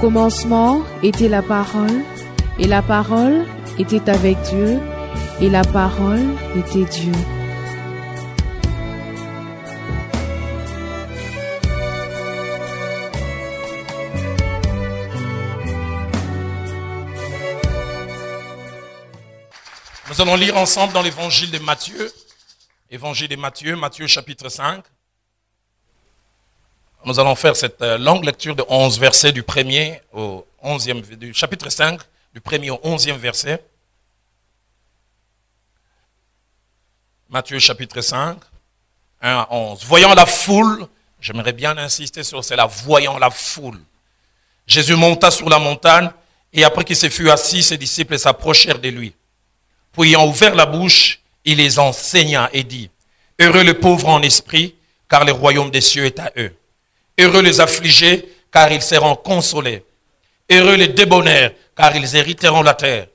commencement était la parole, et la parole était avec Dieu, et la parole était Dieu. Nous allons lire ensemble dans l'évangile de Matthieu. Évangile de Matthieu, Matthieu chapitre 5. Nous allons faire cette longue lecture de 11 versets du premier au 11e, du chapitre 5, du premier au 11e verset. Matthieu chapitre 5, 1 à 11. Voyant la foule, j'aimerais bien insister sur cela, voyant la foule. Jésus monta sur la montagne et après qu'il se fut assis, ses disciples s'approchèrent de lui. Puis ayant ouvert la bouche, il les enseigna et dit, « Heureux les pauvres en esprit, car le royaume des cieux est à eux. Heureux les affligés, car ils seront consolés. Heureux les débonnaires, car ils hériteront la terre.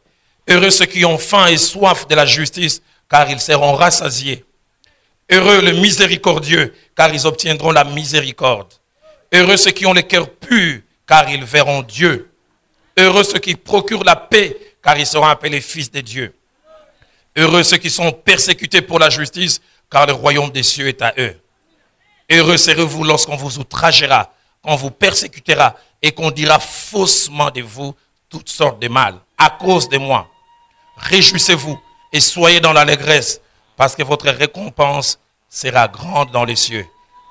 Heureux ceux qui ont faim et soif de la justice, car ils seront rassasiés. Heureux les miséricordieux, car ils obtiendront la miséricorde. Heureux ceux qui ont le cœur pur, car ils verront Dieu. Heureux ceux qui procurent la paix, car ils seront appelés fils de Dieu. Heureux ceux qui sont persécutés pour la justice, car le royaume des cieux est à eux. Heureux serez-vous lorsqu'on vous outragera, qu'on vous persécutera et qu'on dira faussement de vous toutes sortes de mal à cause de moi. Réjouissez-vous et soyez dans l'allégresse, parce que votre récompense sera grande dans les cieux.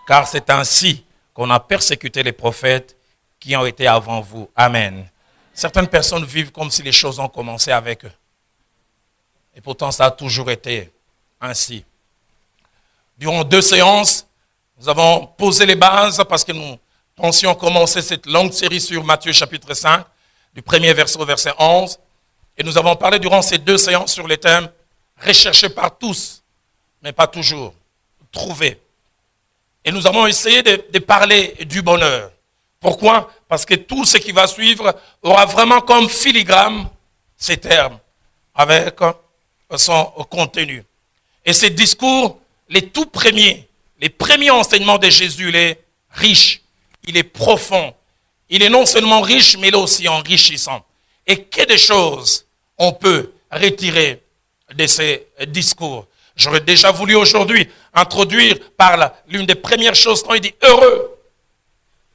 Car c'est ainsi qu'on a persécuté les prophètes qui ont été avant vous. Amen. Certaines personnes vivent comme si les choses ont commencé avec eux. Et pourtant, ça a toujours été ainsi. Durant 2 séances, nous avons posé les bases parce que nous pensions commencer cette longue série sur Matthieu chapitre 5, du premier verset au verset 11. Et nous avons parlé durant ces 2 séances sur le thème « Recherché par tous, mais pas toujours, trouvé ». Et nous avons essayé de parler du bonheur. Pourquoi? Parce que tout ce qui va suivre aura vraiment comme filigrane ces termes avec son contenu. Et ces discours, les tout premiers, les premiers enseignements de Jésus, il est riche, il est profond. Il est non seulement riche, mais il est aussi enrichissant. Et que de choses on peut retirer de ces discours. J'aurais déjà voulu aujourd'hui introduire par l'une des premières choses quand il dit « Heureux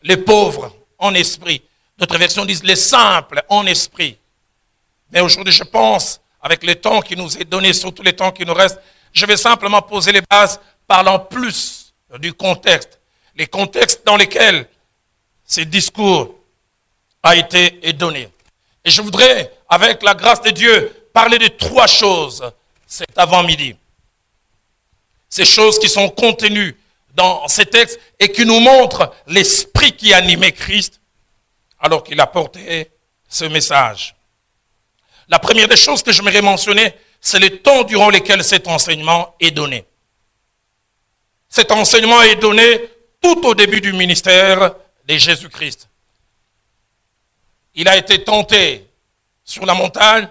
les pauvres en esprit ». D'autres versions disent « les simples en esprit ». Mais aujourd'hui, je pense, avec le temps qui nous est donné, surtout le temps qui nous reste, je vais simplement poser les bases parlant plus du contexte. Les contextes dans lesquels ces discours a été donné. Et je voudrais, avec la grâce de Dieu, parler de 3 choses cet avant-midi. Ces choses qui sont contenues dans ces textes et qui nous montrent l'esprit qui animait Christ alors qu'il a porté ce message. La première des choses que j'aimerais mentionner, c'est le temps durant lequel cet enseignement est donné. Cet enseignement est donné tout au début du ministère de Jésus-Christ. Il a été tenté sur la montagne,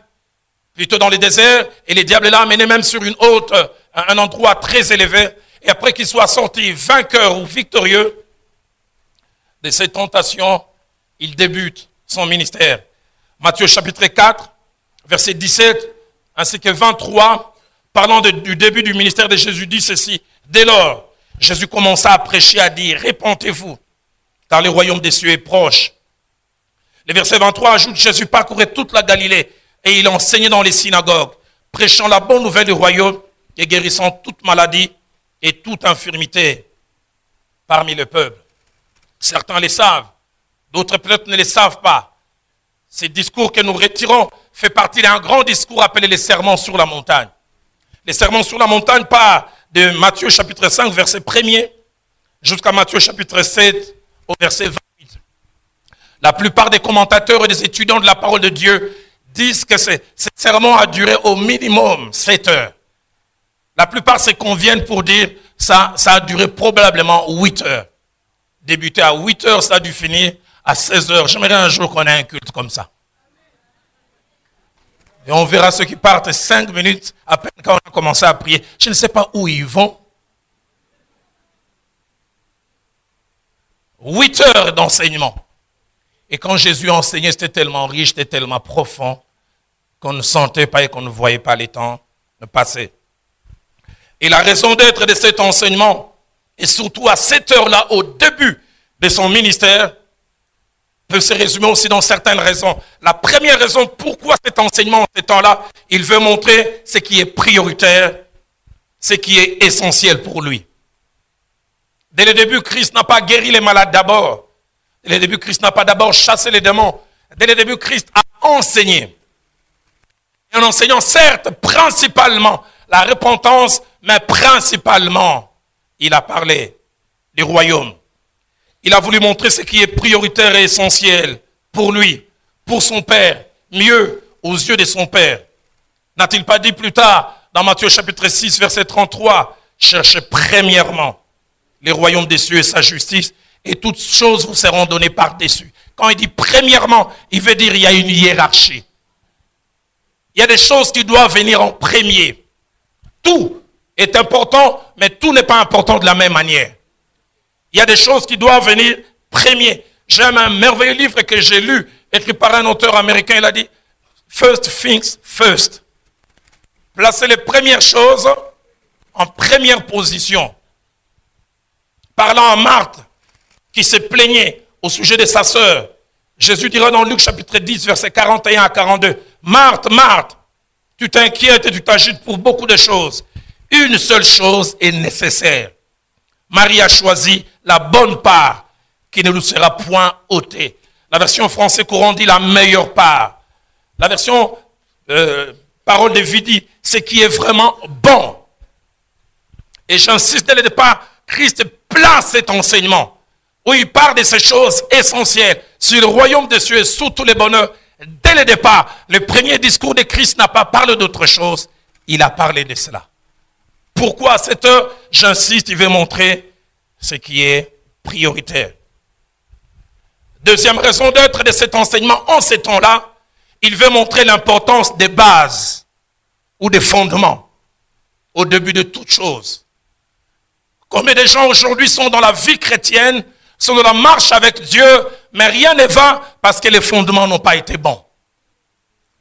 plutôt dans le désert, et le diable l'a amené même sur une haute, un endroit très élevé. Et après qu'il soit sorti vainqueur ou victorieux de cette tentation, il débute son ministère. Matthieu chapitre 4, verset 17, ainsi que 23, parlant du début du ministère de Jésus, dit ceci. Dès lors, Jésus commença à prêcher, à dire, répentez-vous, car le royaume des cieux est proche. Le verset 23 ajoute, Jésus parcourait toute la Galilée et il enseignait dans les synagogues, prêchant la bonne nouvelle du royaume et guérissant toute maladie et toute infirmité parmi le peuple. Certains les savent, d'autres peut-être ne les savent pas. Ces discours que nous retirons fait partie d'un grand discours appelé les sermons sur la montagne. Les sermons sur la montagne partent de Matthieu chapitre 5, verset 1er, jusqu'à Matthieu chapitre 7, au verset 28. La plupart des commentateurs et des étudiants de la parole de Dieu disent que ce sermon a duré au minimum 7 heures. La plupart se conviennent pour dire que ça a duré probablement 8 heures. Débuté à 8 heures, ça a dû finir à 16 heures. J'aimerais un jour qu'on ait un culte comme ça. Et on verra ceux qui partent 5 minutes à peine quand on a commencé à prier. Je ne sais pas où ils vont. 8 heures d'enseignement. Et quand Jésus enseignait, c'était tellement riche, c'était tellement profond, qu'on ne sentait pas et qu'on ne voyait pas les temps passer. Et la raison d'être de cet enseignement, et surtout à cette heure-là, au début de son ministère, peut se résumer aussi dans certaines raisons. La première raison, pourquoi cet enseignement en ce temps-là, il veut montrer ce qui est prioritaire, ce qui est essentiel pour lui. Dès le début, Christ n'a pas guéri les malades d'abord. Dès le début, Christ n'a pas d'abord chassé les démons. Dès le début, Christ a enseigné. Et en enseignant, certes, principalement la repentance, mais principalement, il a parlé du royaume. Il a voulu montrer ce qui est prioritaire et essentiel pour lui, pour son Père, mieux aux yeux de son Père. N'a-t-il pas dit plus tard, dans Matthieu chapitre 6, verset 33, « Cherchez premièrement les royaumes des cieux et sa justice, et toutes choses vous seront données par-dessus. » Quand il dit premièrement, il veut dire qu'il y a une hiérarchie. Il y a des choses qui doivent venir en premier. Tout est important, mais tout n'est pas important de la même manière. Il y a des choses qui doivent venir premier. J'aime un merveilleux livre que j'ai lu, écrit par un auteur américain. Il a dit « First things first ». Placer les premières choses en première position. Parlant à Marthe, qui se plaignait au sujet de sa sœur, Jésus dira dans Luc chapitre 10, versets 41 à 42, « Marthe, Marthe, tu t'inquiètes et tu t'agites pour beaucoup de choses. Une seule chose est nécessaire. Marie a choisi la bonne part qui ne lui sera point ôtée. » La version français courant dit la meilleure part. La version parole de vie dit ce qui est vraiment bon. Et j'insiste dès le départ, Christ place cet enseignement où il parle de ces choses essentielles sur le royaume des cieux et sur tous les bonheurs. Dès le départ, le premier discours de Christ n'a pas parlé d'autre chose. Il a parlé de cela. Pourquoi à cette heure, j'insiste, il veut montrer ce qui est prioritaire. Deuxième raison d'être de cet enseignement en ces temps-là, il veut montrer l'importance des bases ou des fondements au début de toute chose. Combien de gens aujourd'hui sont dans la vie chrétienne, sont dans la marche avec Dieu, mais rien ne va parce que les fondements n'ont pas été bons.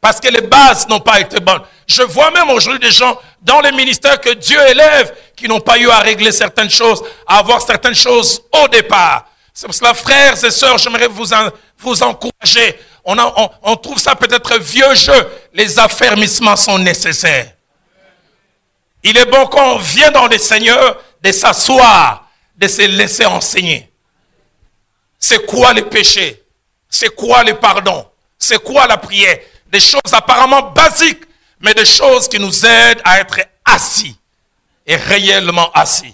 Parce que les bases n'ont pas été bonnes. Je vois même aujourd'hui des gens dans les ministères que Dieu élève qui n'ont pas eu à régler certaines choses, à avoir certaines choses au départ. C'est pour cela, frères et sœurs, j'aimerais vous encourager. On trouve ça peut-être vieux jeu. Les affermissements sont nécessaires. Il est bon quand on vient dans le Seigneur de s'asseoir, de se laisser enseigner. C'est quoi le péché? C'est quoi le pardon? C'est quoi la prière? Des choses apparemment basiques, mais des choses qui nous aident à être assis et réellement assis.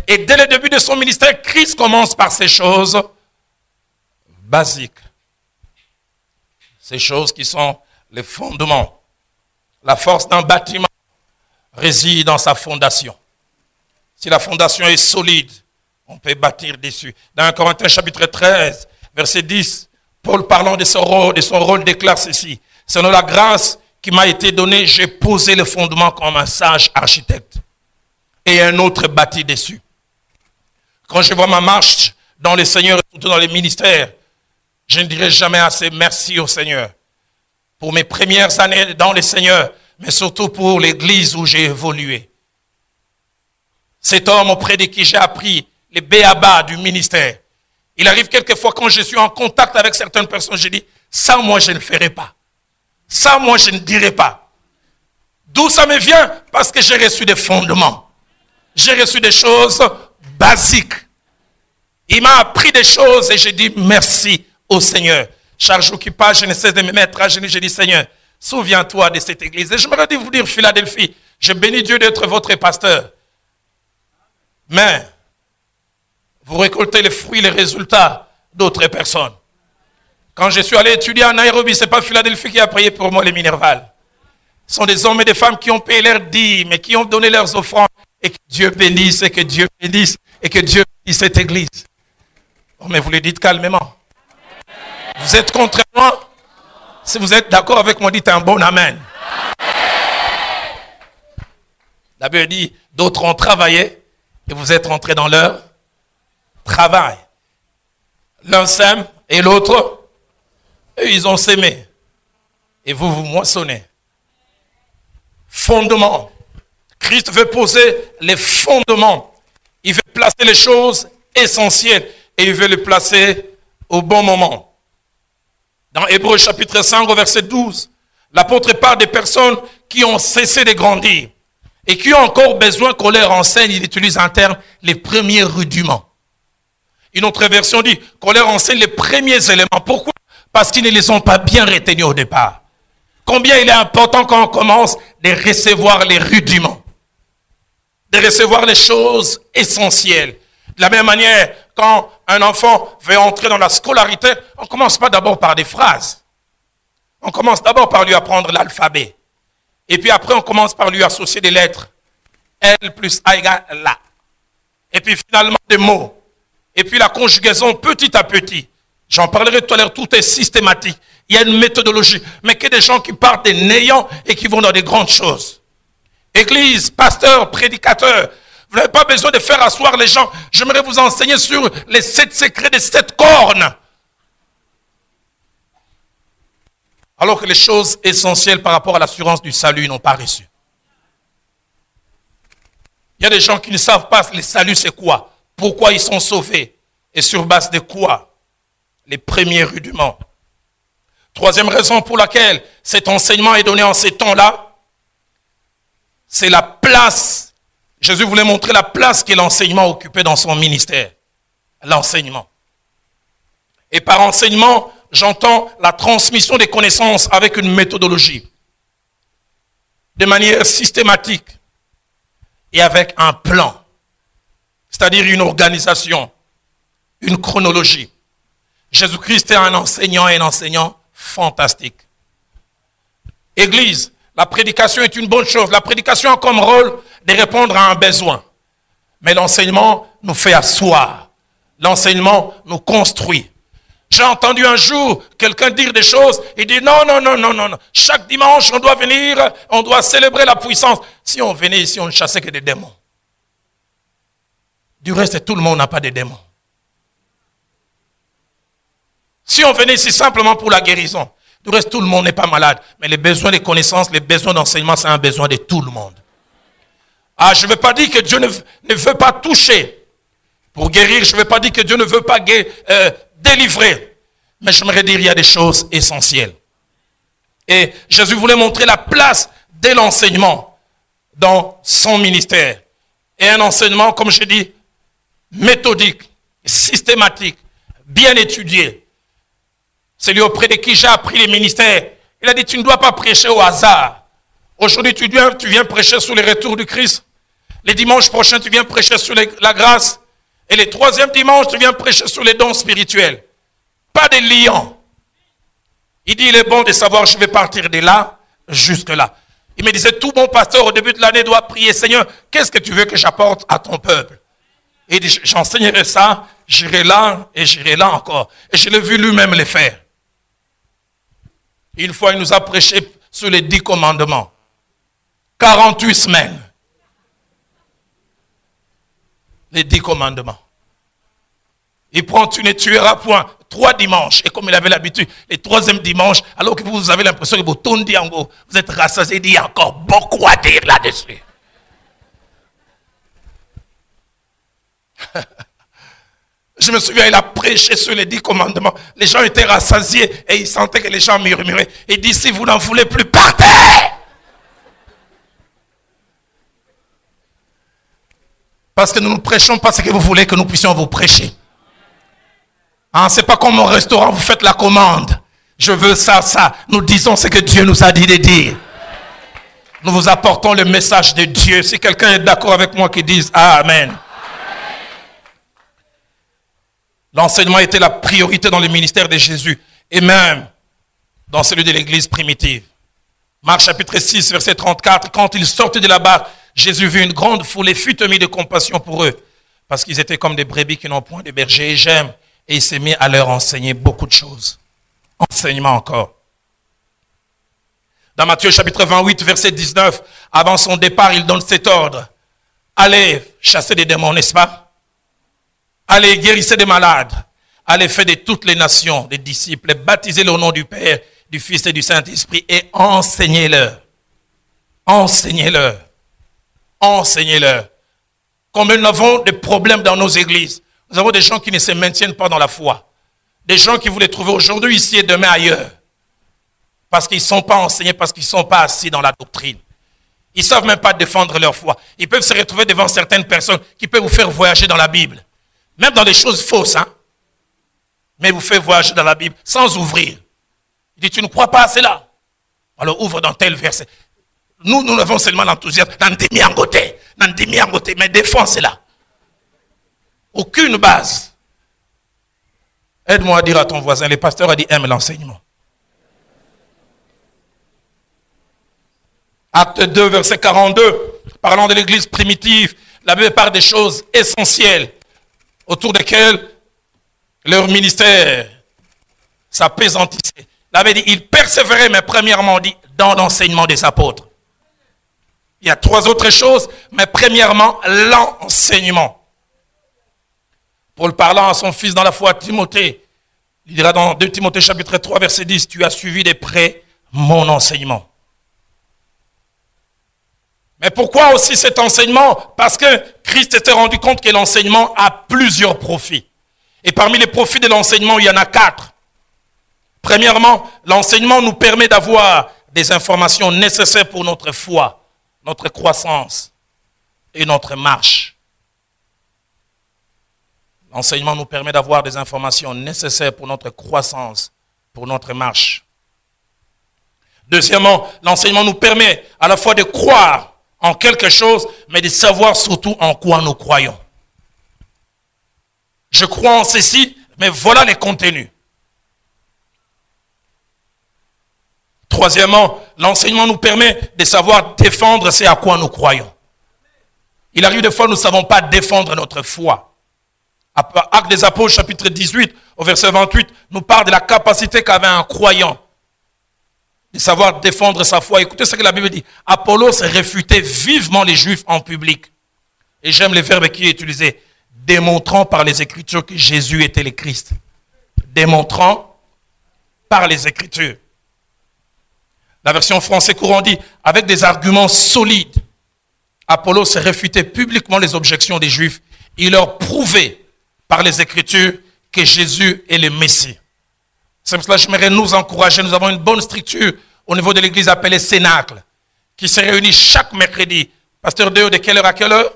Et dès le début de son ministère, Christ commence par ces choses basiques. Ces choses qui sont les fondements. La force d'un bâtiment réside dans sa fondation. Si la fondation est solide, on peut bâtir dessus. Dans 1 Corinthiens chapitre 13, verset 10, Paul parlant de son rôle déclare ceci. Selon la grâce qui m'a été donnée, j'ai posé le fondement comme un sage architecte. Et un autre bâti dessus. Quand je vois ma marche dans le Seigneur et surtout dans les ministères, je ne dirai jamais assez merci au Seigneur. Pour mes premières années dans le Seigneur, mais surtout pour l'église où j'ai évolué. Cet homme auprès de qui j'ai appris les béabas du ministère. Il arrive quelquefois quand je suis en contact avec certaines personnes, je dis, ça moi je ne ferai pas. Ça moi je ne dirai pas. D'où ça me vient? Parce que j'ai reçu des fondements. J'ai reçu des choses basiques. Il m'a appris des choses et j'ai dit merci au Seigneur. Chaque jour qui passe, je ne cesse de me mettre à genoux, je dis Seigneur, souviens-toi de cette église. Et je me dis vous dire Philadelphie, je bénis Dieu d'être votre pasteur. Mais vous récoltez les fruits, les résultats d'autres personnes. Quand je suis allé étudier à Nairobi, ce n'est pas Philadelphie qui a prié pour moi les Minerval. Ce sont des hommes et des femmes qui ont payé leurs dîmes et qui ont donné leurs offrandes. Et que Dieu bénisse, et que Dieu bénisse, et que Dieu bénisse cette église. Oh, mais vous le dites calmement. Vous êtes contre moi? Si vous êtes d'accord avec moi, dites un bon amen. La Bible dit, d'autres ont travaillé et vous êtes rentrés dans leur travail. L'un sème et l'autre Eux, ils ont sémé. Et vous, vous moissonnez. Fondement. Christ veut poser les fondements. Il veut placer les choses essentielles. Et il veut les placer au bon moment. Dans Hébreux chapitre 5, au verset 12, l'apôtre parle des personnes qui ont cessé de grandir et qui ont encore besoin qu'on leur enseigne. Il utilise un terme, les premiers rudiments. Une autre version dit qu'on leur enseigne les premiers éléments. Pourquoi? Parce qu'ils ne les ont pas bien retenus au départ. Combien il est important quand on commence de recevoir les rudiments, de recevoir les choses essentielles. De la même manière, quand un enfant veut entrer dans la scolarité, on ne commence pas d'abord par des phrases. On commence d'abord par lui apprendre l'alphabet. Et puis après, on commence par lui associer des lettres. L plus A égale la. Et puis finalement, des mots. Et puis la conjugaison petit à petit. J'en parlerai tout à l'heure, tout est systématique. Il y a une méthodologie. Mais qu'il y ait des gens qui partent des néants et qui vont dans des grandes choses. Église, pasteur, prédicateur, vous n'avez pas besoin de faire asseoir les gens. J'aimerais vous enseigner sur les 7 secrets des 7 cornes. Alors que les choses essentielles par rapport à l'assurance du salut n'ont pas reçu. Il y a des gens qui ne savent pas le salut c'est quoi. Pourquoi ils sont sauvés. Et sur base de quoi? Les premiers rudiments. Troisième raison pour laquelle cet enseignement est donné en ces temps-là, c'est la place. Jésus voulait montrer la place que l'enseignement occupait dans son ministère. L'enseignement. Et par enseignement, j'entends la transmission des connaissances avec une méthodologie. De manière systématique. Et avec un plan. C'est-à-dire une organisation. Une chronologie. Jésus-Christ est un enseignant fantastique. Église, la prédication est une bonne chose. La prédication a comme rôle de répondre à un besoin. Mais l'enseignement nous fait asseoir. L'enseignement nous construit. J'ai entendu un jour quelqu'un dire des choses. Il dit non. Chaque dimanche, on doit venir, on doit célébrer la puissance. Si on venait ici, on ne chassait que des démons. Du reste, tout le monde n'a pas de démons. Si on venait ici simplement pour la guérison, du reste, tout le monde n'est pas malade. Mais les besoins de connaissances, les besoins d'enseignement, c'est un besoin de tout le monde. Ah, je ne veux pas dire que Dieu ne veut pas toucher pour guérir. Je ne veux pas dire que Dieu ne veut pas délivrer. Mais j'aimerais dire qu'il y a des choses essentielles. Et Jésus voulait montrer la place de l'enseignement dans son ministère. Et un enseignement, comme je dis, méthodique, systématique, bien étudié. C'est lui auprès de qui j'ai appris les ministères. Il a dit, tu ne dois pas prêcher au hasard. Aujourd'hui, tu viens prêcher sur le retour du Christ. Les dimanches prochains, tu viens prêcher sur la grâce. Et les 3e dimanches, tu viens prêcher sur les dons spirituels. Pas de liant. Il dit, il est bon de savoir, je vais partir de là jusque là. Il me disait, tout bon pasteur au début de l'année doit prier, Seigneur, qu'est-ce que tu veux que j'apporte à ton peuple? Et il dit, j'enseignerai ça, j'irai là et j'irai là encore. Et je l'ai vu lui-même le faire. Une fois, il nous a prêché sur les 10 commandements. 48 semaines. Les 10 commandements. Il prend, tu ne tueras point. 3 dimanches. Et comme il avait l'habitude, les 3e dimanche, alors que vous avez l'impression que vous tournez en haut, vous êtes rassasié, il y a encore beaucoup à dire là-dessus. Je me souviens, il a prêché sur les 10 commandements. Les gens étaient rassasiés et ils sentaient que les gens murmuraient. Il dit, si vous n'en voulez plus, partez! Parce que nous ne prêchons pas ce que vous voulez que nous puissions vous prêcher. Hein, c'est pas comme au restaurant, vous faites la commande. Je veux ça, ça. Nous disons ce que Dieu nous a dit de dire. Nous vous apportons le message de Dieu. Si quelqu'un est d'accord avec moi, qu'il dise Amen. L'enseignement était la priorité dans le ministère de Jésus et même dans celui de l'église primitive. Marc chapitre 6, verset 34, quand ils sortaient de la barque, Jésus vit une grande foule et fut ému de compassion pour eux, parce qu'ils étaient comme des brebis qui n'ont point de berger. Et j'aime, et il s'est mis à leur enseigner beaucoup de choses. Enseignement encore. Dans Matthieu chapitre 28, verset 19, avant son départ, il donne cet ordre. Allez chasser des démons, n'est-ce pas? Allez, guérissez des malades. à l'effet de toutes les nations, des disciples, baptisez-les au nom du Père, du Fils et du Saint-Esprit et enseignez-leur. Enseignez-leur. Enseignez-leur. Comme nous avons des problèmes dans nos églises, nous avons des gens qui ne se maintiennent pas dans la foi. Des gens qui voulaient trouver aujourd'hui ici et demain ailleurs. Parce qu'ils ne sont pas enseignés, parce qu'ils ne sont pas assis dans la doctrine. Ils ne savent même pas défendre leur foi. Ils peuvent se retrouver devant certaines personnes qui peuvent vous faire voyager dans la Bible. Même dans des choses fausses. Hein? Mais vous faire voyager dans la Bible sans ouvrir. Il dit, tu ne crois pas à cela? Alors ouvre dans tel verset. Nous avons seulement l'enthousiasme. Mais défends cela. Aucune base. Aide-moi à dire à ton voisin, le pasteur a dit, aime l'enseignement. Acte 2, verset 42, parlant de l'église primitive, la Bible parle des choses essentielles autour desquelles leur ministère s'appesantissait. La Bible dit, ils persévéraient, mais premièrement, dit, dans l'enseignement des apôtres. Il y a 3 autres choses, mais premièrement, l'enseignement. Paul parlant à son fils dans la foi, Timothée, il dira dans 2 Timothée chapitre 3, verset 10, tu as suivi de près mon enseignement. Mais pourquoi aussi cet enseignement? Parce que Christ s'était rendu compte que l'enseignement a plusieurs profits. Et parmi les profits de l'enseignement, il y en a 4. Premièrement, l'enseignement nous permet d'avoir des informations nécessaires pour notre foi, notre croissance et notre marche. L'enseignement nous permet d'avoir des informations nécessaires pour notre croissance, pour notre marche. Deuxièmement, l'enseignement nous permet à la fois de croire en quelque chose, mais de savoir surtout en quoi nous croyons. Je crois en ceci, mais voilà les contenus. Troisièmement, l'enseignement nous permet de savoir défendre ce à quoi nous croyons. Il arrive des fois, nous ne savons pas défendre notre foi. Actes des Apôtres, chapitre 18, au verset 28, nous parle de la capacité qu'avait un croyant de savoir défendre sa foi. Écoutez ce que la Bible dit. Apollos réfutait vivement les Juifs en public. Et j'aime le verbe qui est utilisé. Démontrant par les Écritures que Jésus était le Christ. Démontrant par les Écritures. La version français courant dit, avec des arguments solides, Apollos réfutait publiquement les objections des Juifs. Il leur prouvait par les Écritures que Jésus est le Messie. C'est pour cela que j'aimerais nous encourager. Nous avons une bonne structure au niveau de l'église appelée Cénacle, qui se réunit chaque mercredi. Pasteur Déo, de quelle heure à quelle heure?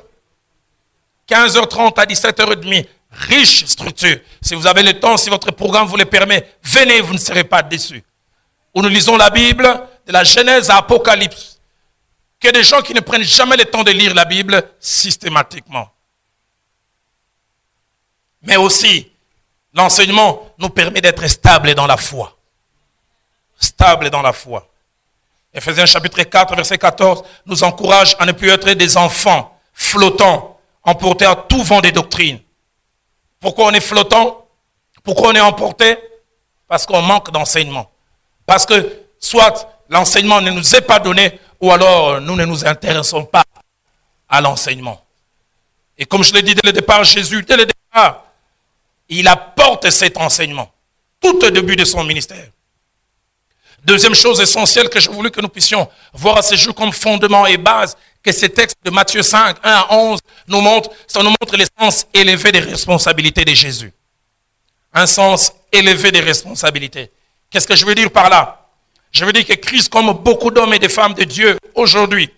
15h30 à 17h30. Riche structure. Si vous avez le temps, si votre programme vous le permet, venez, vous ne serez pas déçus. Où nous lisons la Bible, de la Genèse à Apocalypse. Que des gens qui ne prennent jamais le temps de lire la Bible systématiquement. Mais aussi, l'enseignement nous permet d'être stables dans la foi. Stables dans la foi. Éphésiens chapitre 4, verset 14, nous encourage à ne plus être des enfants flottants, emportés à tout vent des doctrines. Pourquoi on est flottant? Pourquoi on est emporté? Parce qu'on manque d'enseignement. Parce que soit l'enseignement ne nous est pas donné, ou alors nous ne nous intéressons pas à l'enseignement. Et comme je l'ai dit dès le départ, Jésus, dès le départ, il apporte cet enseignement, tout au début de son ministère. Deuxième chose essentielle que je voulais que nous puissions voir à ce jour comme fondement et base, que ce texte de Matthieu 5, 1 à 11, nous montre, ça nous montre le sens élevé des responsabilités de Jésus. Un sens élevé des responsabilités. Qu'est-ce que je veux dire par là? Je veux dire que Christ, comme beaucoup d'hommes et de femmes de Dieu aujourd'hui,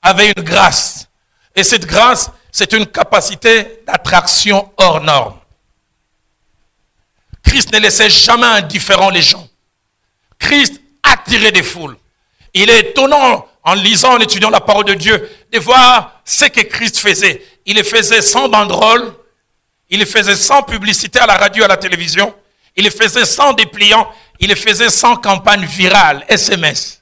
avait une grâce. Et cette grâce, c'est une capacité d'attraction hors norme. Christ ne laissait jamais indifférents les gens. Christ attirait des foules. Il est étonnant, en lisant, en étudiant la parole de Dieu, de voir ce que Christ faisait. Il le faisait sans banderole, il le faisait sans publicité à la radio, à la télévision, il le faisait sans dépliant, il le faisait sans campagne virale, SMS.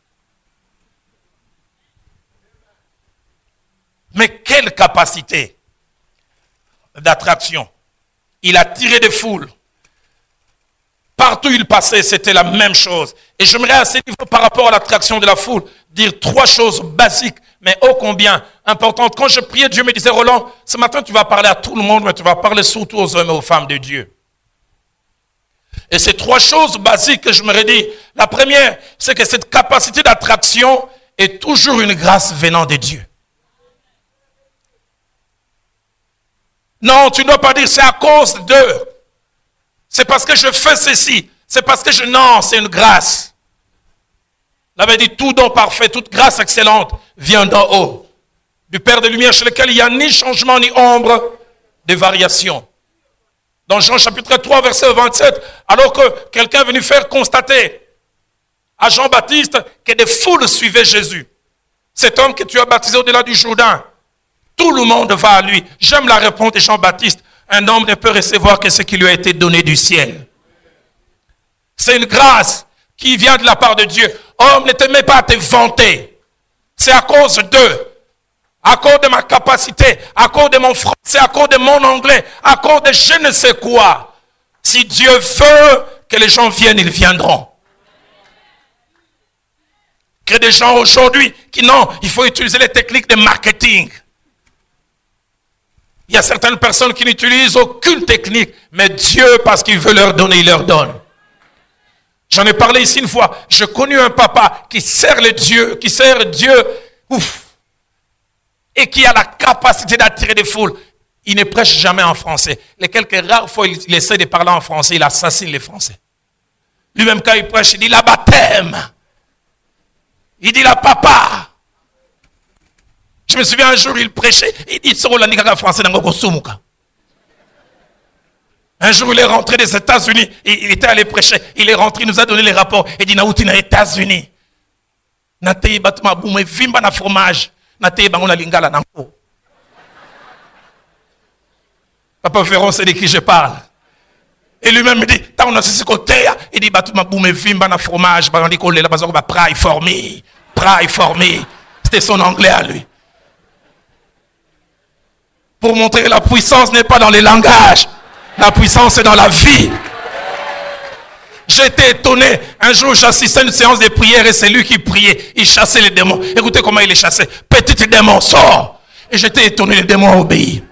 Mais quelle capacité d'attraction. Il attirait des foules. Partout où il passait, c'était la même chose. Et j'aimerais à ce niveau, par rapport à l'attraction de la foule, dire 3 choses basiques, mais ô combien importantes. Quand je priais, Dieu me disait, Roland, ce matin, tu vas parler à tout le monde, mais tu vas parler surtout aux hommes et aux femmes de Dieu. Et c'est trois choses basiques que je me redis. La première, c'est que cette capacité d'attraction est toujours une grâce venant de Dieu. Non, tu ne dois pas dire c'est à cause d'eux. C'est parce que je fais ceci. C'est parce que non, c'est une grâce. La Bible dit tout don parfait, toute grâce excellente vient d'en haut. Du Père de lumière chez lequel il n'y a ni changement ni ombre de variation. Dans Jean chapitre 3 verset 27, alors que quelqu'un est venu faire constater à Jean-Baptiste que des foules suivaient Jésus. Cet homme que tu as baptisé au-delà du Jourdain, tout le monde va à lui. J'aime la réponse de Jean-Baptiste. Un homme ne peut recevoir que ce qui lui a été donné du ciel. C'est une grâce qui vient de la part de Dieu. Homme, ne te mets pas à te vanter. C'est à cause d'eux. À cause de ma capacité, à cause de mon français, à cause de mon anglais, à cause de je ne sais quoi. Si Dieu veut que les gens viennent, ils viendront. Que des gens aujourd'hui qui non, il faut utiliser les techniques de marketing. Il y a certaines personnes qui n'utilisent aucune technique, mais Dieu, parce qu'il veut leur donner, il leur donne. J'en ai parlé ici une fois. J'ai connu un papa qui sert Dieu, ouf, et qui a la capacité d'attirer des foules. Il ne prêche jamais en français. Les quelques rares fois il essaie de parler en français, il assassine les Français. Lui-même quand il prêche, il dit la baptême. Il dit la papa. Je me souviens un jour, il prêchait, il dit français. Un jour, il est rentré des États-Unis, il était allé prêcher, il est rentré, il nous a donné les rapports, il dit, Naouti, na États-Unis. Natei batuma boumé, vimba na fromage, natei bangona lingala nanko. Papa Ferron sait de qui je parle. Et lui-même me dit, t'as on a ce côté, il dit, batuma boumé, vimba na fromage, bangandi kolé, la bazo, prai formé. C'était son anglais à lui. Pour montrer que la puissance n'est pas dans les langages. La puissance est dans la vie. J'étais étonné. Un jour, j'assistais à une séance de prière et c'est lui qui priait. Il chassait les démons. Écoutez comment il les chassait. Petit démon, sort. Et j'étais étonné, les démons ont obéi.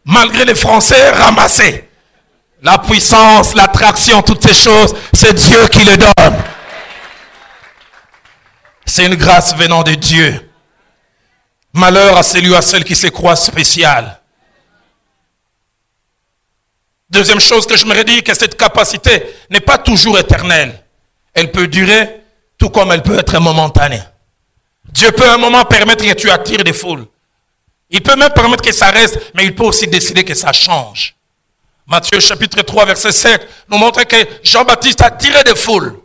Malgré les Français ramassés. La puissance, l'attraction, toutes ces choses, c'est Dieu qui les donne. C'est une grâce venant de Dieu. Malheur à celui ou à celle qui se croit spécial. Deuxième chose que je me redis, que cette capacité n'est pas toujours éternelle. Elle peut durer tout comme elle peut être momentanée. Dieu peut à un moment permettre que tu attires des foules. Il peut même permettre que ça reste, mais il peut aussi décider que ça change. Matthieu chapitre 3 verset 7 nous montre que Jean-Baptiste a attiré des foules.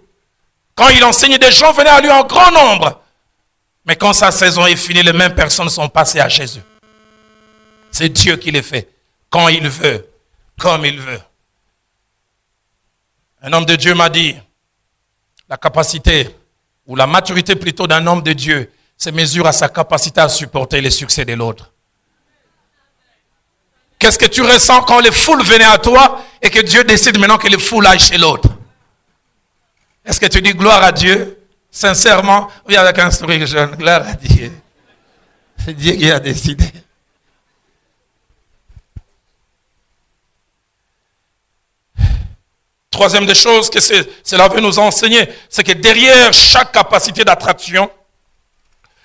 Quand il enseignait, des gens venaient à lui en grand nombre. Mais quand sa saison est finie, les mêmes personnes sont passées à Jésus. C'est Dieu qui les fait, quand il veut, comme il veut. Un homme de Dieu m'a dit, la capacité, ou la maturité plutôt d'un homme de Dieu, se mesure à sa capacité à supporter les succès de l'autre. Qu'est-ce que tu ressens quand les foules venaient à toi et que Dieu décide maintenant que les foules aillent chez l'autre? Est-ce que tu dis gloire à Dieu? Sincèrement, oui, avec un sourire jeune, gloire à Dieu. C'est Dieu qui a décidé. Troisième des choses que cela veut nous enseigner, c'est que derrière chaque capacité d'attraction,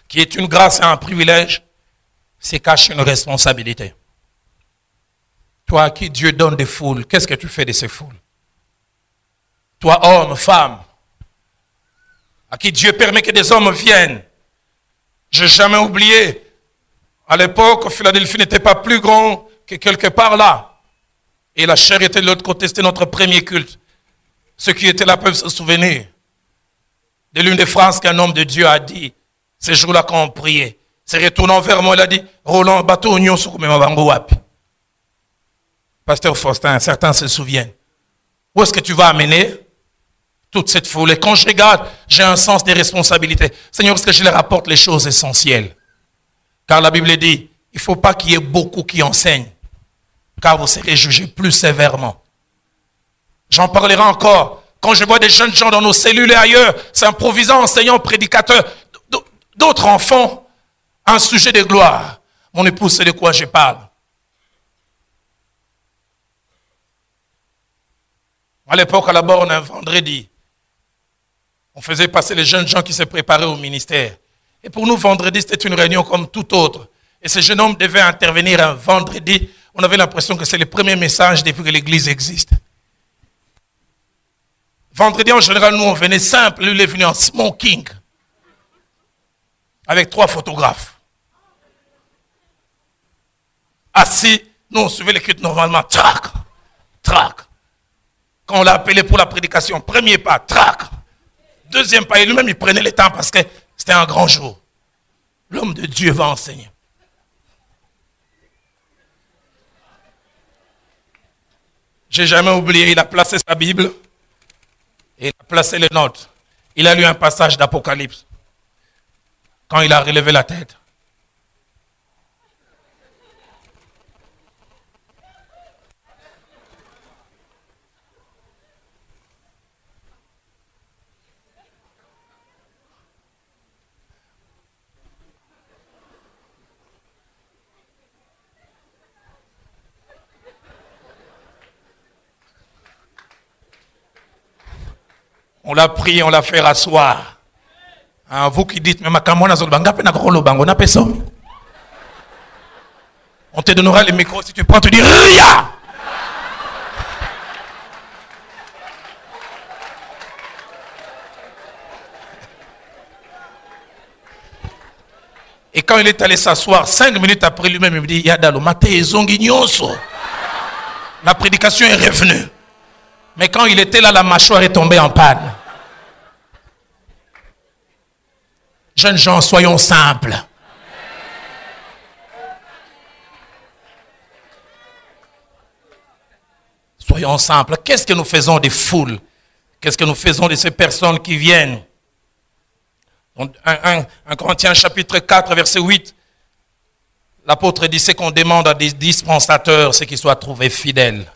qui est une grâce et un privilège, se cache une responsabilité. Toi à qui Dieu donne des foules, qu'est-ce que tu fais de ces foules? Toi, homme, femme, à qui Dieu permet que des hommes viennent. Je n'ai jamais oublié, à l'époque, Philadelphie n'était pas plus grand que quelque part là. Et la chair était de l'autre côté, c'était notre premier culte. Ceux qui étaient là peuvent se souvenir de l'une des phrases qu'un homme de Dieu a dit, ces jours-là quand on priait. Se retournant vers moi, il a dit, Roland, bateau oignon sur wapi. Pasteur Faustin, certains se souviennent. Où est-ce que tu vas amener toute cette foule? Et quand je regarde, j'ai un sens des responsabilités. Seigneur, est-ce que je leur rapporte les choses essentielles? Car la Bible dit, il ne faut pas qu'il y ait beaucoup qui enseignent, car vous serez jugés plus sévèrement. J'en parlerai encore. Quand je vois des jeunes gens dans nos cellules et ailleurs, s'improvisant, enseignants, prédicateurs, d'autres enfants, un sujet de gloire. Mon épouse sait de quoi je parle. À l'époque, à la borne, un vendredi, on faisait passer les jeunes gens qui se préparaient au ministère. Et pour nous, vendredi, c'était une réunion comme tout autre. Et ce jeune homme devait intervenir un vendredi. On avait l'impression que c'est le premier message depuis que l'église existe. Vendredi, en général, nous, on venait simple. Lui, il est venu en smoking. Avec 3 photographes. Assis, nous, on suivait les cultes normalement. Trac, trac. Quand on l'a appelé pour la prédication, premier pas, trac. Deuxième pas, et lui-même, il prenait le temps parce que c'était un grand jour. L'homme de Dieu va enseigner. J'ai jamais oublié, il a placé sa Bible et il a placé les notes. Il a lu un passage d'Apocalypse. Quand il a relevé la tête, on l'a pris, on l'a fait rasseoir. Hein, vous qui dites, mais on te donnera les micros si tu prends, tu dis Ria. Et quand il est allé s'asseoir, 5 minutes après lui-même, il me dit Yadalo, mate zonguignoso. La prédication est revenue. Mais quand il était là, la mâchoire est tombée en panne. Jeunes gens, soyons simples. Soyons simples. Qu'est-ce que nous faisons des foules? Qu'est-ce que nous faisons de ces personnes qui viennent? 1 Corinthiens chapitre 4, verset 8. L'apôtre dit, c'est qu'on demande à des dispensateurs, c'est qu'ils soient trouvés fidèles.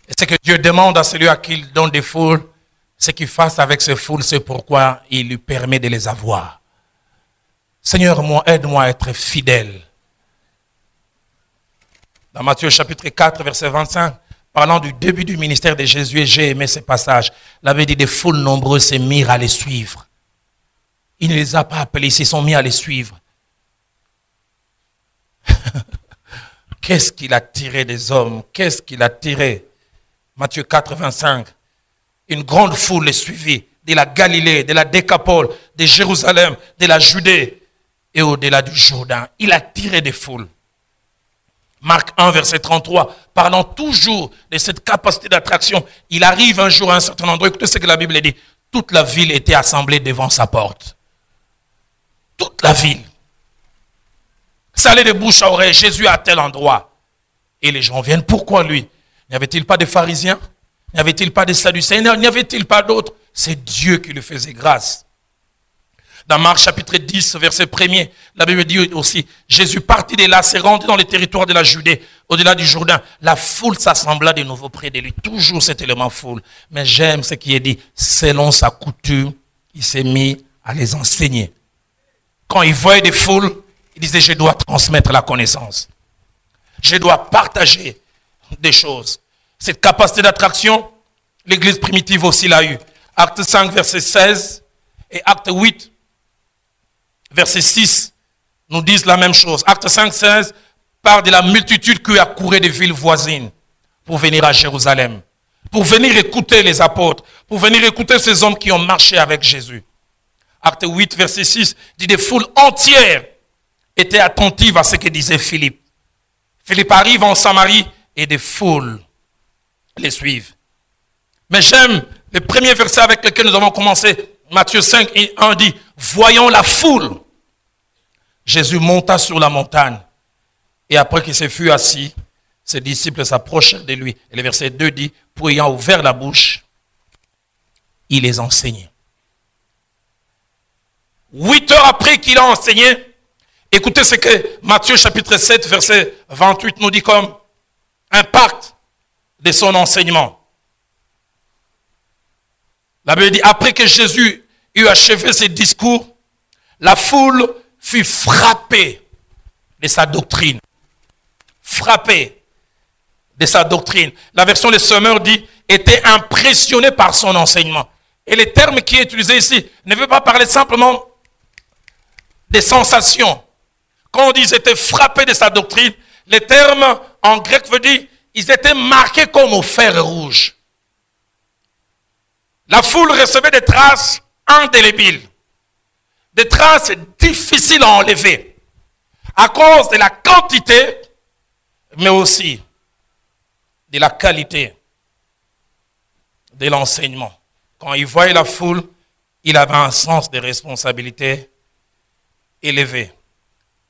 Et ce que Dieu demande à celui à qui il donne des foules, c'est qu'il fasse avec ces foules, c'est pourquoi il lui permet de les avoir. Seigneur, moi, aide-moi à être fidèle. Dans Matthieu chapitre 4, verset 25, parlant du début du ministère de Jésus, et j'ai aimé ce passage, il avait dit des foules nombreuses se mirent à les suivre. Il ne les a pas appelés, ils se sont mis à les suivre. Qu'est-ce qu'il a tiré des hommes? Qu'est-ce qu'il a tiré? Matthieu 4, 25. Une grande foule les suivit de la Galilée, de la Décapole, de Jérusalem, de la Judée et au-delà du Jourdain. Il a tiré des foules. Marc 1, verset 33, parlant toujours de cette capacité d'attraction, il arrive un jour à un certain endroit. Écoutez ce que la Bible dit. Toute la ville était assemblée devant sa porte. Toute la ville. Ça allait de bouche à oreille. Jésus à tel endroit. Et les gens viennent. Pourquoi lui? N'y avait-il pas de pharisiens? N'y avait-il pas de sadducéens? N'y avait-il pas d'autres? C'est Dieu qui lui faisait grâce. Dans Marc chapitre 10, verset 1er, la Bible dit aussi, Jésus partit de là, s'est rendu dans les territoires de la Judée, au-delà du Jourdain. La foule s'assembla de nouveau près de lui. Toujours cet élément foule. Mais j'aime ce qui est dit, selon sa coutume, il s'est mis à les enseigner. Quand il voyait des foules, il disait, je dois transmettre la connaissance. Je dois partager des choses. Cette capacité d'attraction, l'église primitive aussi l'a eu. Acte 5, verset 16 et Acte 8, verset 6 nous disent la même chose. Acte 5, 16 parle de la multitude qui accourait des villes voisines pour venir à Jérusalem, pour venir écouter les apôtres, pour venir écouter ces hommes qui ont marché avec Jésus. Acte 8, verset 6 dit des foules entières étaient attentives à ce que disait Philippe. Philippe arrive en Samarie et des foules les suivent. Mais j'aime le premier verset avec lequel nous avons commencé. Matthieu 5 et 1 dit, voyant la foule, Jésus monta sur la montagne. Et après qu'il se fut assis, ses disciples s'approchèrent de lui. Et le verset 2 dit, pour ayant ouvert la bouche, il les enseignait. 8 heures après qu'il a enseigné, écoutez ce que Matthieu chapitre 7, verset 28 nous dit comme impact de son enseignement. La Bible dit, après que Jésus eut achevé ses discours, la foule fut frappée de sa doctrine. Frappée. de sa doctrine. La version des Semeurs dit, était impressionné par son enseignement. Et les termes qui est utilisé ici ne veut pas parler simplement des sensations. Quand on dit ils étaient frappés de sa doctrine, les termes en grec veut dire, ils étaient marqués comme au fer rouge. La foule recevait des traces indélébiles, des traces difficiles à enlever, à cause de la quantité, mais aussi de la qualité de l'enseignement. Quand il voyait la foule, il avait un sens de responsabilité élevé.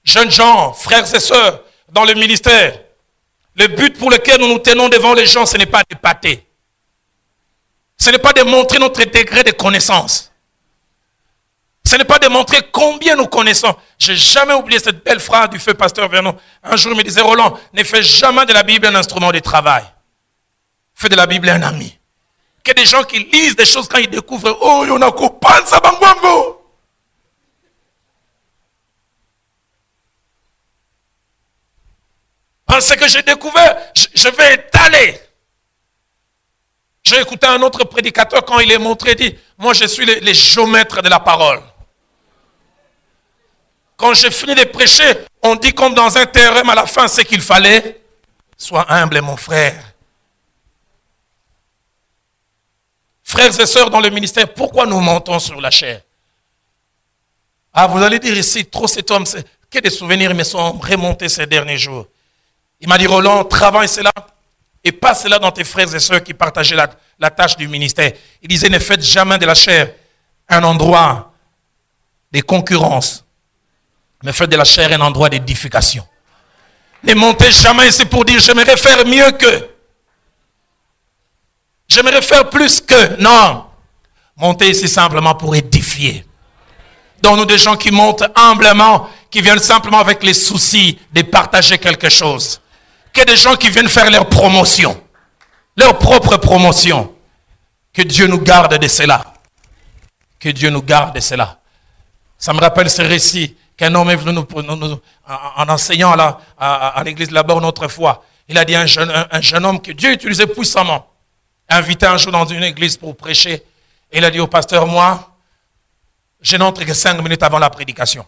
Jeunes gens, frères et sœurs, dans le ministère, le but pour lequel nous nous tenons devant les gens, ce n'est pas d'épater. Ce n'est pas de montrer notre degré de connaissance. Ce n'est pas de montrer combien nous connaissons. Je n'ai jamais oublié cette belle phrase du feu pasteur Vernon. Un jour, il me disait, Roland, ne fais jamais de la Bible un instrument de travail. Fais de la Bible un ami. Que des gens qui lisent des choses quand ils découvrent, oh, il y en a coupé, ça bango. Ce que j'ai découvert, je vais étaler. J'ai écouté un autre prédicateur quand il est montré, il dit, moi je suis les géomètres de la parole. Quand j'ai fini de prêcher, on dit comme dans un théorème à la fin ce qu'il fallait. Sois humble mon frère. Frères et sœurs dans le ministère, pourquoi nous montons sur la chair? Ah, vous allez dire ici, trop cet homme, que des souvenirs me sont remontés ces derniers jours. Il m'a dit, Roland, travaille cela et passe cela dans tes frères et sœurs qui partageaient la tâche du ministère. Il disait, ne faites jamais de la chair un endroit de concurrence, mais faites de la chair un endroit d'édification. Ne montez jamais ici pour dire, j'aimerais faire mieux que. J'aimerais faire plus que. Non. Montez ici simplement pour édifier. Donne-nous des gens qui montent humblement, qui viennent simplement avec les soucis de partager quelque chose. Que des gens qui viennent faire leur promotion, leur propre promotion. Que Dieu nous garde de cela. Que Dieu nous garde de cela. Ça me rappelle ce récit qu'un homme est venu en enseignant à l'église là-bas une autre fois. Il a dit un jeune homme que Dieu utilisait puissamment, invité un jour dans une église pour prêcher. Et il a dit au pasteur, moi, je n'entre que 5 minutes avant la prédication.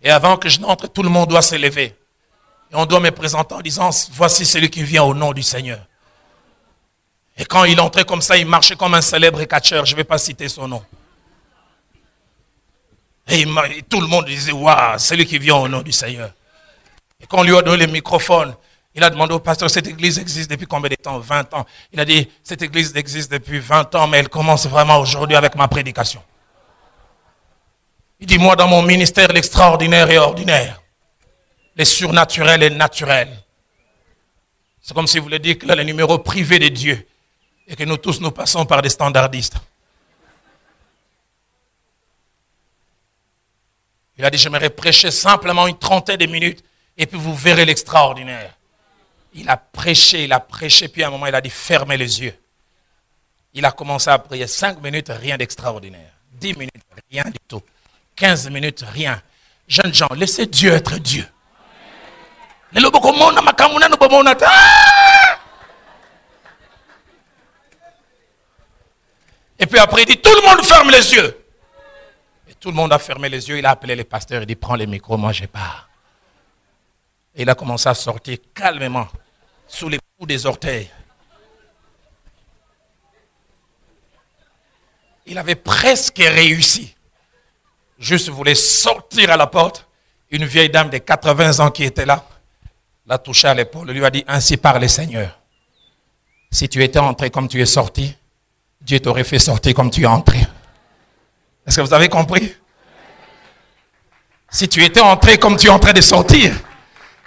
Et avant que je n'entre, tout le monde doit se lever. Et on doit me présenter en disant, voici celui qui vient au nom du Seigneur. Et quand il entrait comme ça, il marchait comme un célèbre catcheur. Je ne vais pas citer son nom. Et tout le monde disait, waouh, celui qui vient au nom du Seigneur. Et quand on lui a donné le microphone, il a demandé au pasteur, cette église existe depuis combien de temps? 20 ans. Il a dit, cette église existe depuis 20 ans, mais elle commence vraiment aujourd'hui avec ma prédication. Il dit, moi dans mon ministère, l'extraordinaire et ordinaire. Les surnaturels et naturels. C'est comme si vous voulez dire que là, le numéro privé de Dieu. Et que nous tous, nous passons par des standardistes. Il a dit, j'aimerais prêcher simplement une trentaine de minutes. Et puis vous verrez l'extraordinaire. Il a prêché, puis à un moment, il a dit, fermez les yeux. Il a commencé à prier 5 minutes, rien d'extraordinaire. 10 minutes, rien du tout. 15 minutes, rien. Jeunes gens, laissez Dieu être Dieu. Et puis après, il dit, tout le monde ferme les yeux. Et tout le monde a fermé les yeux. Il a appelé les pasteurs, il dit, prends les micros, moi je pars. Et il a commencé à sortir calmement, sous les coups des orteils. Il avait presque réussi. Juste voulait sortir à la porte. Une vieille dame de 80 ans qui était là, l'a touché à l'épaule, lui a dit, ainsi parle le Seigneur. Si tu étais entré comme tu es sorti, Dieu t'aurait fait sortir comme tu es entré. Est-ce que vous avez compris? Si tu étais entré comme tu es en train de sortir,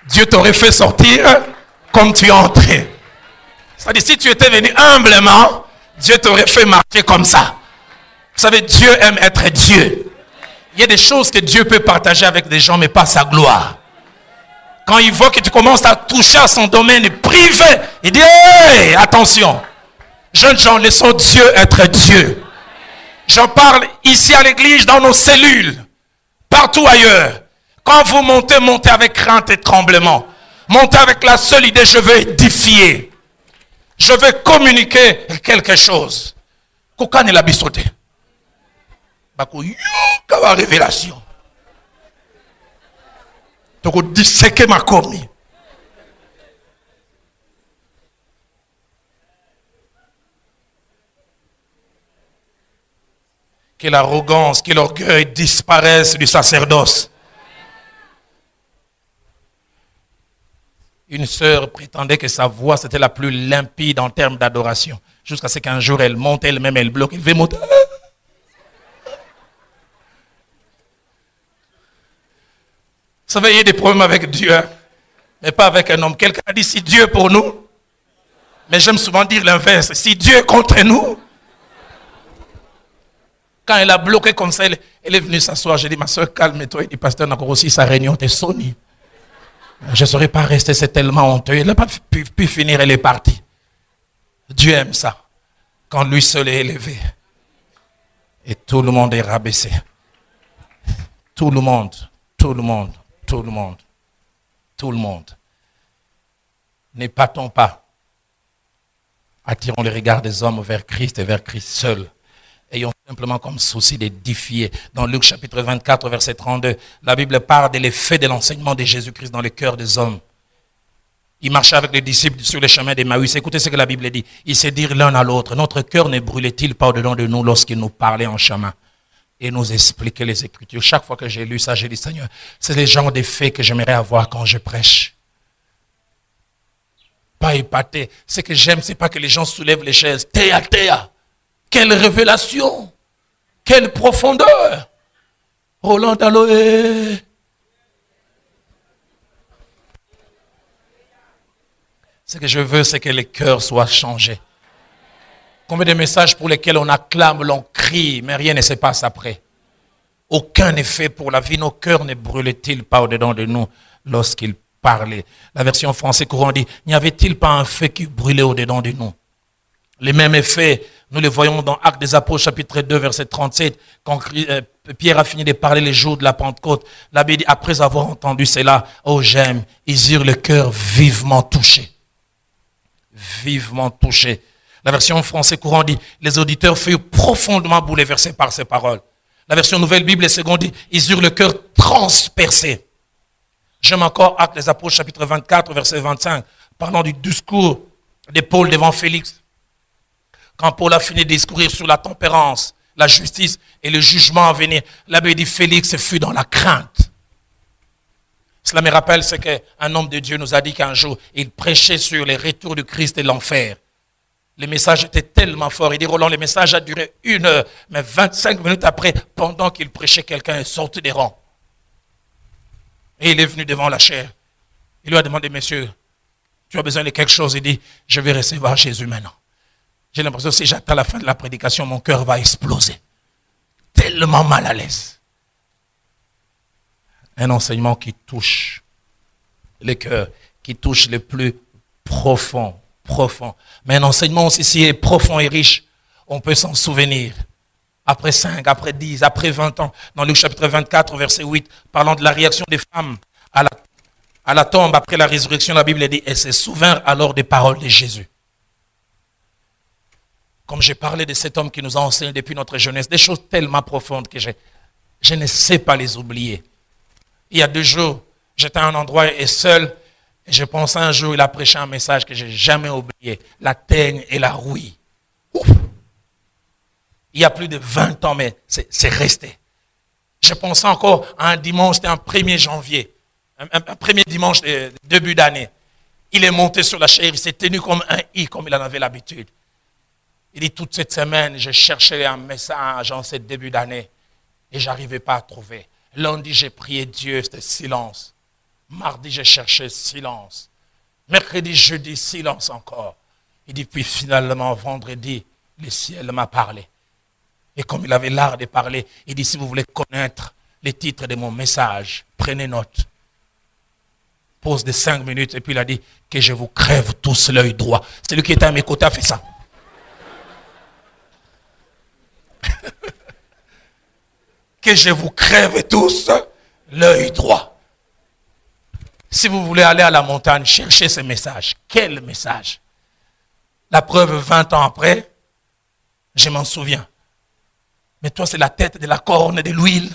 Dieu t'aurait fait sortir comme tu es entré. C'est-à-dire, si tu étais venu humblement, Dieu t'aurait fait marcher comme ça. Vous savez, Dieu aime être Dieu. Il y a des choses que Dieu peut partager avec des gens, mais pas sa gloire. Quand il voit que tu commences à toucher à son domaine privé, il dit, hey, attention. Jeunes gens, laissons Dieu être Dieu. J'en parle ici à l'église, dans nos cellules, partout ailleurs. Quand vous montez, montez avec crainte et tremblement. Monter avec la seule idée, je veux édifier. Je veux communiquer quelque chose. Koka ne la bisoté. Bako yuka wa révélation. Toko disséquer ma commis. Que l'arrogance, que l'orgueil disparaissent du sacerdoce. Une sœur prétendait que sa voix c'était la plus limpide en termes d'adoration. Jusqu'à ce qu'un jour elle monte elle-même, elle bloque, elle veut monter. Vous savez, il y a des problèmes avec Dieu, hein, mais pas avec un homme. Quelqu'un a dit si Dieu est pour nous, mais j'aime souvent dire l'inverse. Si Dieu est contre nous, quand elle a bloqué comme ça, elle est venue s'asseoir. J'ai dit, ma soeur, calme-toi. Il dit, pasteur, on a encore aussi sa réunion, t'es sonné. Je ne serais pas resté, c'est tellement honteux. Elle n'a pas pu finir, elle est partie. Dieu aime ça. Quand lui seul est élevé. Et tout le monde est rabaissé. Tout le monde, tout le monde, tout le monde, tout le monde. N'épatons pas. Attirons les regards des hommes vers Christ et vers Christ seul. Ayons simplement comme souci d'édifier. Dans Luc chapitre 24, verset 32, la Bible parle de l'effet de l'enseignement de Jésus-Christ dans le cœur des hommes. Il marchait avec les disciples sur les chemins d'Emmaüs. Écoutez ce que la Bible dit. Ils se dirent l'un à l'autre, notre cœur ne brûlait-il pas au-dedans de nous lorsqu'il nous parlait en chemin et nous expliquait les Écritures. Chaque fois que j'ai lu ça, j'ai dit, Seigneur, c'est le genre d'effet que j'aimerais avoir quand je prêche. Pas épaté. Ce que j'aime, c'est pas que les gens soulèvent les chaises. Théa, théa. Quelle révélation! Quelle profondeur! Roland Aloé! Ce que je veux, c'est que les cœurs soient changés. Combien de messages pour lesquels on acclame, l'on crie, mais rien ne se passe après. Aucun effet pour la vie. Nos cœurs ne brûlaient-ils pas au-dedans de nous lorsqu'ils parlaient? La version française courant dit, n'y avait-il pas un feu qui brûlait au-dedans de nous? Les mêmes effets, nous les voyons dans Actes des Apôtres, chapitre 2, verset 37, quand Pierre a fini de parler les jours de la Pentecôte. La Bible dit, après avoir entendu cela, oh j'aime, ils eurent le cœur vivement touché. Vivement touché. La version française courant dit, les auditeurs furent profondément bouleversés par ces paroles. La version Nouvelle Bible, seconde dit, ils eurent le cœur transpercé. J'aime encore Actes des Apôtres, chapitre 24, verset 25, parlant du discours de Paul devant Félix. Quand Paul a fini de discourir sur la tempérance, la justice et le jugement à venir, l'abbé dit Félix fut dans la crainte. Cela me rappelle ce qu'un homme de Dieu nous a dit qu'un jour, il prêchait sur les retours du Christ et l'enfer. Le message était tellement fort. Il dit Roland, le message a duré 1 heure, mais 25 minutes après, pendant qu'il prêchait, quelqu'un est sorti des rangs. Et il est venu devant la chaire. Il lui a demandé, monsieur, tu as besoin de quelque chose? Il dit, je vais recevoir Jésus maintenant. J'ai l'impression que si j'attends la fin de la prédication, mon cœur va exploser. Tellement mal à l'aise. Un enseignement qui touche le cœur, qui touche le plus profond. Mais un enseignement aussi si est profond et riche, on peut s'en souvenir. Après 5, après 10, après 20 ans, dans Luc chapitre 24, verset 8, parlant de la réaction des femmes à la tombe après la résurrection, la Bible dit, et se souvinrent alors des paroles de Jésus. Comme j'ai parlé de cet homme qui nous a enseigné depuis notre jeunesse, des choses tellement profondes que je ne sais pas les oublier. Il y a 2 jours, j'étais à un endroit et seul, et je pensais un jour, il a prêché un message que je n'ai jamais oublié, la teigne et la rouille. Ouf. Il y a plus de 20 ans, mais c'est resté. Je pensais encore à un dimanche, c'était un 1er janvier, un premier dimanche de début d'année. Il est monté sur la chaire, il s'est tenu comme un i, comme il en avait l'habitude. Il dit, toute cette semaine, je cherchais un message en ce début d'année et je n'arrivais pas à trouver. Lundi, j'ai prié Dieu, c'était silence. Mardi, j'ai cherché silence. Mercredi, jeudi, silence encore. Il dit, puis finalement, vendredi, le ciel m'a parlé. Et comme il avait l'art de parler, il dit, si vous voulez connaître les titres de mon message, prenez note. Pause de 5 minutes et puis il a dit, que je vous crève tous l'œil droit. Celui qui était à mes côtés a fait ça. Que je vous crève tous l'œil droit. Si vous voulez aller à la montagne, cherchez ce message. Quel message? La preuve, 20 ans après, je m'en souviens. Mais toi, c'est la tête de la corne et de l'huile.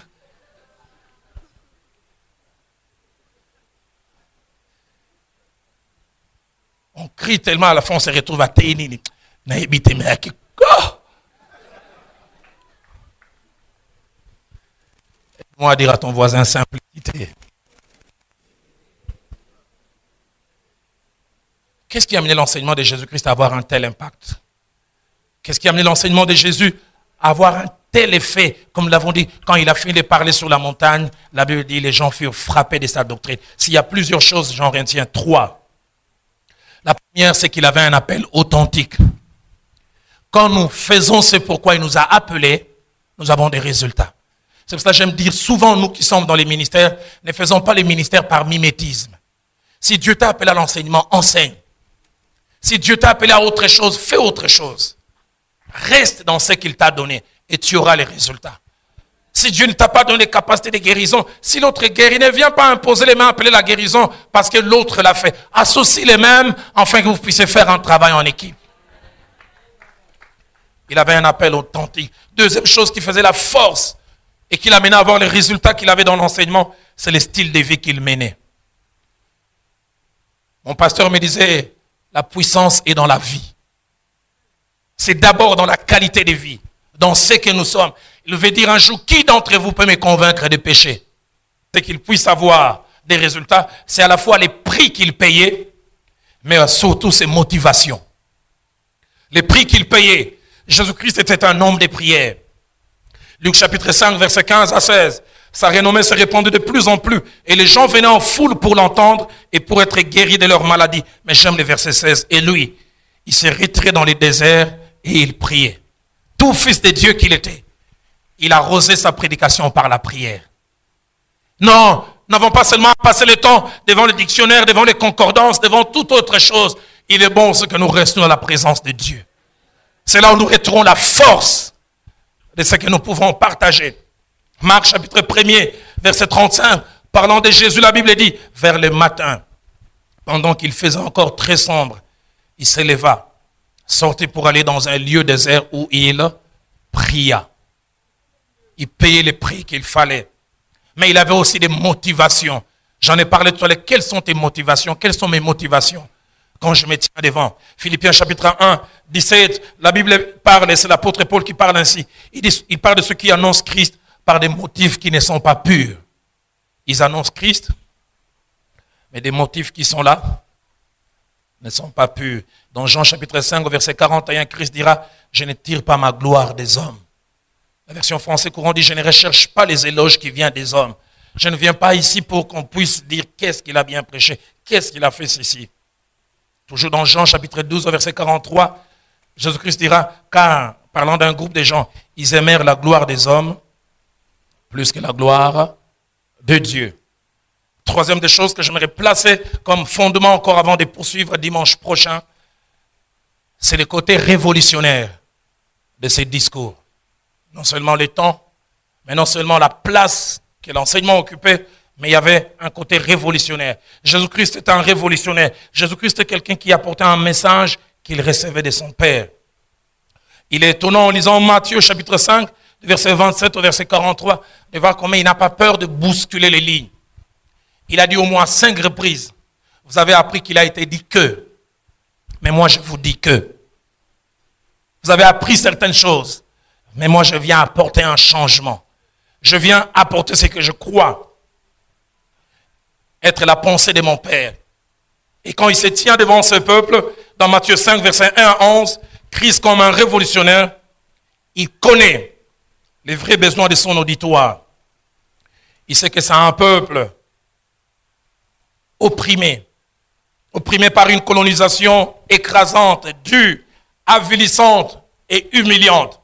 On crie tellement, à la fin, on se retrouve à Ténini. Moi, dire à ton voisin, simplicité. Qu'est-ce qui a amené l'enseignement de Jésus-Christ à avoir un tel impact? Qu'est-ce qui a amené l'enseignement de Jésus à avoir un tel effet? Comme nous l'avons dit, quand il a fini de parler sur la montagne, la Bible dit, les gens furent frappés de sa doctrine. S'il y a plusieurs choses, j'en retiens 3. La première, c'est qu'il avait un appel authentique. Quand nous faisons ce pourquoi il nous a appelés, nous avons des résultats. C'est pour ça que j'aime dire souvent, nous qui sommes dans les ministères, ne faisons pas les ministères par mimétisme. Si Dieu t'a appelé à l'enseignement, enseigne. Si Dieu t'a appelé à autre chose, fais autre chose. Reste dans ce qu'il t'a donné et tu auras les résultats. Si Dieu ne t'a pas donné les capacités de guérison, si l'autre guérit, ne viens pas imposer les mains, appeler la guérison parce que l'autre l'a fait. Associe les mêmes afin que vous puissiez faire un travail en équipe. Il avait un appel authentique. Deuxième chose qui faisait la force et qui l'amenait à avoir les résultats qu'il avait dans l'enseignement, c'est le style de vie qu'il menait. Mon pasteur me disait, la puissance est dans la vie. C'est d'abord dans la qualité de vie, dans ce que nous sommes. Il veut dire un jour, qui d'entre vous peut me convaincre de pécher? C'est qu'il puisse avoir des résultats. C'est à la fois les prix qu'il payait, mais surtout ses motivations. Les prix qu'il payait. Jésus-Christ était un homme de prière. Luc chapitre 5, verset 15 à 16. Sa renommée se répandait de plus en plus. Et les gens venaient en foule pour l'entendre et pour être guéris de leur maladie. Mais j'aime le verset 16. Et lui, il s'est retiré dans les déserts et il priait. Tout fils de Dieu qu'il était, il arrosait sa prédication par la prière. Non, nous n'avons pas seulement passé le temps devant le dictionnaire, devant les concordances, devant toute autre chose. Il est bon ce que nous restons dans la présence de Dieu. C'est là où nous retrouvons la force de ce que nous pouvons partager. Marc chapitre 1er, verset 35, parlant de Jésus, la Bible dit, vers le matin, pendant qu'il faisait encore très sombre, il s'éleva, sortit pour aller dans un lieu désert où il pria. Il payait les prix qu'il fallait. Mais il avait aussi des motivations. J'en ai parlé tout à l'heure. Quelles sont tes motivations? Quelles sont mes motivations quand je me tiens devant? Philippiens chapitre 1, 17, la Bible parle, et c'est l'apôtre Paul qui parle ainsi. Il parle de ceux qui annoncent Christ par des motifs qui ne sont pas purs. Ils annoncent Christ, mais des motifs qui sont là ne sont pas purs. Dans Jean chapitre 5, verset 41, Christ dira, je ne tire pas ma gloire des hommes. La version française courante dit, je ne recherche pas les éloges qui viennent des hommes. Je ne viens pas ici pour qu'on puisse dire qu'est-ce qu'il a bien prêché, qu'est-ce qu'il a fait ceci. Toujours dans Jean chapitre 12, verset 43, Jésus-Christ dira, car, parlant d'un groupe de gens, ils aimèrent la gloire des hommes plus que la gloire de Dieu. Troisième des choses que j'aimerais placer comme fondement encore avant de poursuivre dimanche prochain, c'est le côté révolutionnaire de ces discours. Non seulement le temps, mais non seulement la place que l'enseignement occupait, mais il y avait un côté révolutionnaire. Jésus-Christ était un révolutionnaire. Jésus-Christ est quelqu'un qui apportait un message qu'il recevait de son Père. Il est étonnant en lisant Matthieu chapitre 5, verset 27 au verset 43, de voir comment il n'a pas peur de bousculer les lignes. Il a dit au moins 5 reprises, vous avez appris qu'il a été dit que, mais moi je vous dis que. Vous avez appris certaines choses, mais moi je viens apporter un changement. Je viens apporter ce que je crois être la pensée de mon Père. Et quand il se tient devant ce peuple, dans Matthieu 5, verset 1 à 11, Christ comme un révolutionnaire, il connaît les vrais besoins de son auditoire. Il sait que c'est un peuple opprimé par une colonisation écrasante, dure, avilissante et humiliante.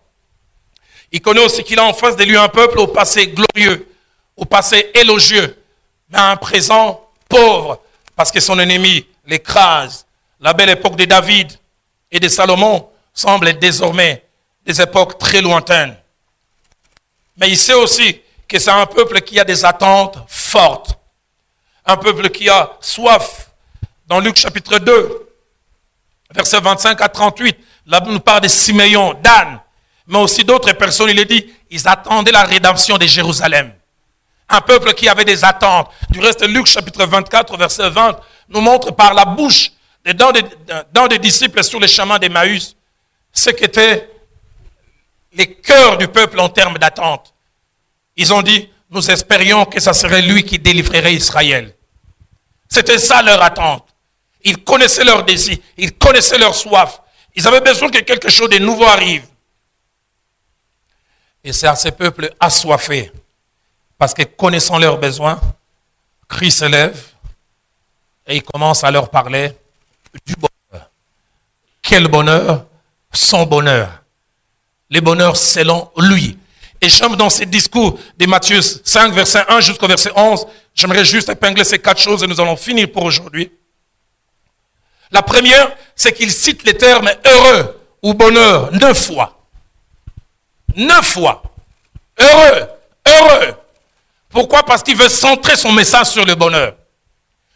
Il connaît aussi qu'il a en face de lui un peuple au passé glorieux, au passé élogieux, mais à un présent pauvre, parce que son ennemi l'écrase. La belle époque de David et de Salomon semble désormais des époques très lointaines. Mais il sait aussi que c'est un peuple qui a des attentes fortes. Un peuple qui a soif. Dans Luc chapitre 2, versets 25 à 38, là on nous parle de Siméon, d'Anne, mais aussi d'autres personnes. Il est dit, ils attendaient la rédemption de Jérusalem. Un peuple qui avait des attentes. Du reste, Luc chapitre 24, verset 20, nous montre par la bouche dans des disciples sur les chemins d'Emmaüs, ce qu'étaient les cœurs du peuple en termes d'attente. Ils ont dit, nous espérions que ça serait lui qui délivrerait Israël. C'était ça leur attente. Ils connaissaient leur désir, ils connaissaient leur soif. Ils avaient besoin que quelque chose de nouveau arrive. Et c'est à ces peuples assoiffés, parce que connaissant leurs besoins, Christ se lève et il commence à leur parler du bonheur. Quel bonheur? Son bonheur. Les bonheurs selon lui. Et j'aime dans ces discours de Matthieu 5, verset 1 jusqu'au verset 11, j'aimerais juste épingler ces 4 choses et nous allons finir pour aujourd'hui. La première, c'est qu'il cite les termes heureux ou bonheur 9 fois. 9 fois. Heureux, heureux. Pourquoi? Parce qu'il veut centrer son message sur le bonheur.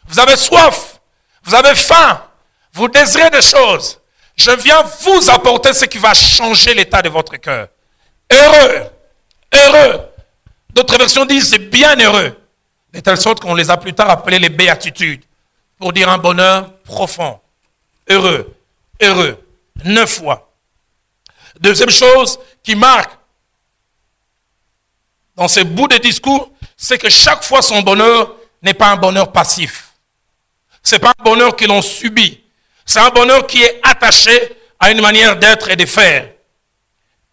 Vous avez soif, vous avez faim, vous désirez des choses. Je viens vous apporter ce qui va changer l'état de votre cœur. Heureux, heureux. D'autres versions disent c'est bien heureux. De telle sorte qu'on les a plus tard appelés les béatitudes. Pour dire un bonheur profond. Heureux, heureux. 9 fois. Deuxième chose qui marque dans ces bouts de discours, c'est que chaque fois son bonheur n'est pas un bonheur passif. Ce n'est pas un bonheur que l'on subit. C'est un bonheur qui est attaché à une manière d'être et de faire.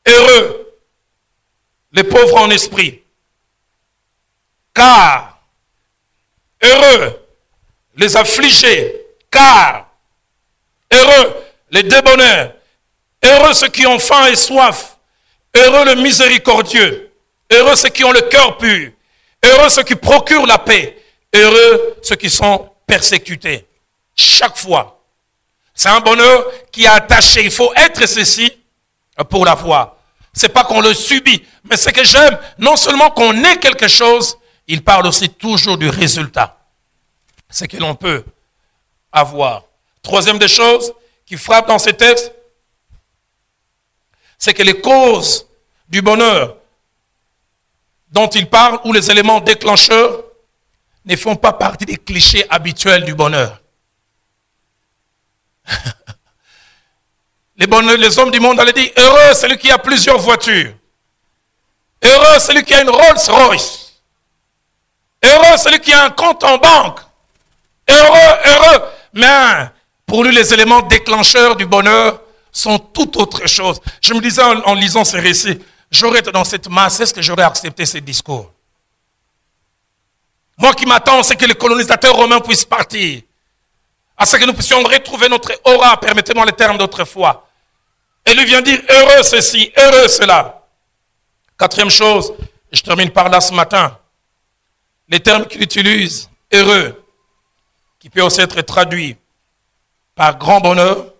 Heureux, les pauvres en esprit. Car, heureux, les affligés. Car, heureux, les débonnaires. Heureux ceux qui ont faim et soif. Heureux le miséricordieux. Heureux ceux qui ont le cœur pur. Heureux ceux qui procurent la paix. Heureux ceux qui sont persécutés. Chaque fois. C'est un bonheur qui est attaché. Il faut être ceci pour l'avoir. C'est pas qu'on le subit. Mais ce que j'aime, non seulement qu'on ait quelque chose, il parle aussi toujours du résultat. Ce que l'on peut avoir. Troisième des choses qui frappe dans ces textes, c'est que les causes du bonheur dont il parle, ou les éléments déclencheurs, ne font pas partie des clichés habituels du bonheur. Les hommes du monde allaient dire, heureux celui qui a plusieurs voitures. Heureux celui qui a une Rolls Royce. Heureux celui qui a un compte en banque. Heureux, heureux. Mais pour lui, les éléments déclencheurs du bonheur sont tout autre chose. Je me disais en lisant ces récits, j'aurais été dans cette masse, est-ce que j'aurais accepté ces discours? Moi qui m'attends, c'est que les colonisateurs romains puissent partir. À ce que nous puissions retrouver notre aura, permettez-moi les termes d'autrefois. Et lui vient dire, heureux ceci, heureux cela. Quatrième chose, je termine par là ce matin. Les termes qu'il utilise, heureux, qui peut aussi être traduit par grand bonheur,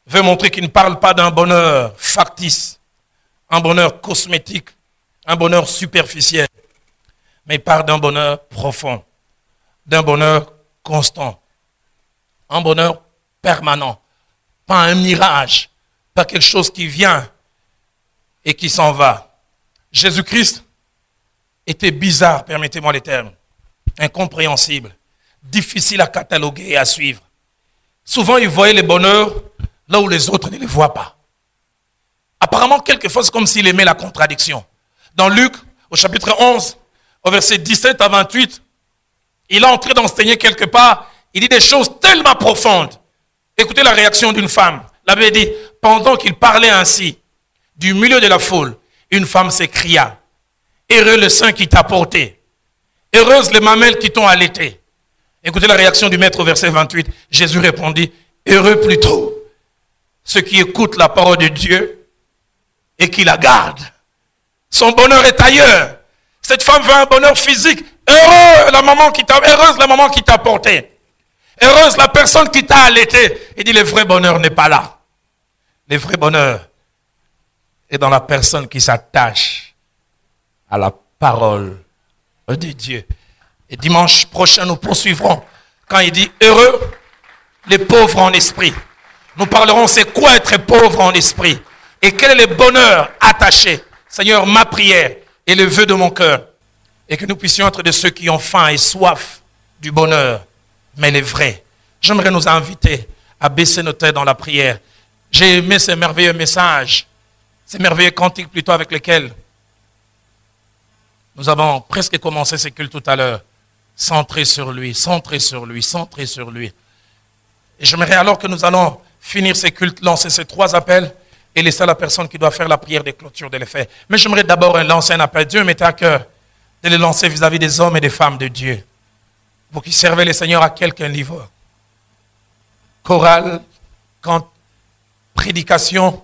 veut montrer qu'il ne parle pas d'un bonheur factice, un bonheur cosmétique, un bonheur superficiel, mais il parle d'un bonheur profond, d'un bonheur constant, un bonheur permanent, pas un mirage, pas quelque chose qui vient et qui s'en va. Jésus-Christ était bizarre, permettez-moi les termes, incompréhensible, difficile à cataloguer et à suivre. Souvent, il voyait les bonheurs là où les autres ne les voient pas. Apparemment, quelquefois, c'est comme s'il aimait la contradiction. Dans Luc, au chapitre 11, au verset 17 à 28, il est entré d'enseigner quelque part, il dit des choses tellement profondes. Écoutez la réaction d'une femme. La Bible dit, pendant qu'il parlait ainsi, du milieu de la foule, une femme s'écria, heureux le sein qui t'a porté, heureuses les mamelles qui t'ont allaité. Écoutez la réaction du maître au verset 28. Jésus répondit, heureux plutôt ceux qui écoutent la parole de Dieu et qui la gardent. Son bonheur est ailleurs. Cette femme veut un bonheur physique. Heureuse la maman qui t'a porté. Heureuse la personne qui t'a allaité. Il dit, le vrai bonheur n'est pas là. Le vrai bonheur est dans la personne qui s'attache à la parole de Dieu. Et dimanche prochain, nous poursuivrons quand il dit « Heureux les pauvres en esprit ». Nous parlerons c'est quoi être pauvre en esprit et quel est le bonheur attaché. Seigneur, ma prière et le vœu de mon cœur et que nous puissions être de ceux qui ont faim et soif du bonheur, mais les vrais. J'aimerais nous inviter à baisser nos têtes dans la prière. J'ai aimé ces merveilleux messages, ces merveilleux cantiques plutôt avec lesquels nous avons presque commencé ces cultes tout à l'heure. Centré sur lui, centré sur lui, centré sur lui. Et j'aimerais alors que nous allons finir ces cultes, lancer ces 3 appels et laisser la personne qui doit faire la prière des clôtures de les faire. Mais j'aimerais d'abord lancer un appel. Dieu mettait à cœur de les lancer vis-à-vis des hommes et des femmes de Dieu. Vous qui servez le Seigneur à quelque niveau. Chorale, prédication,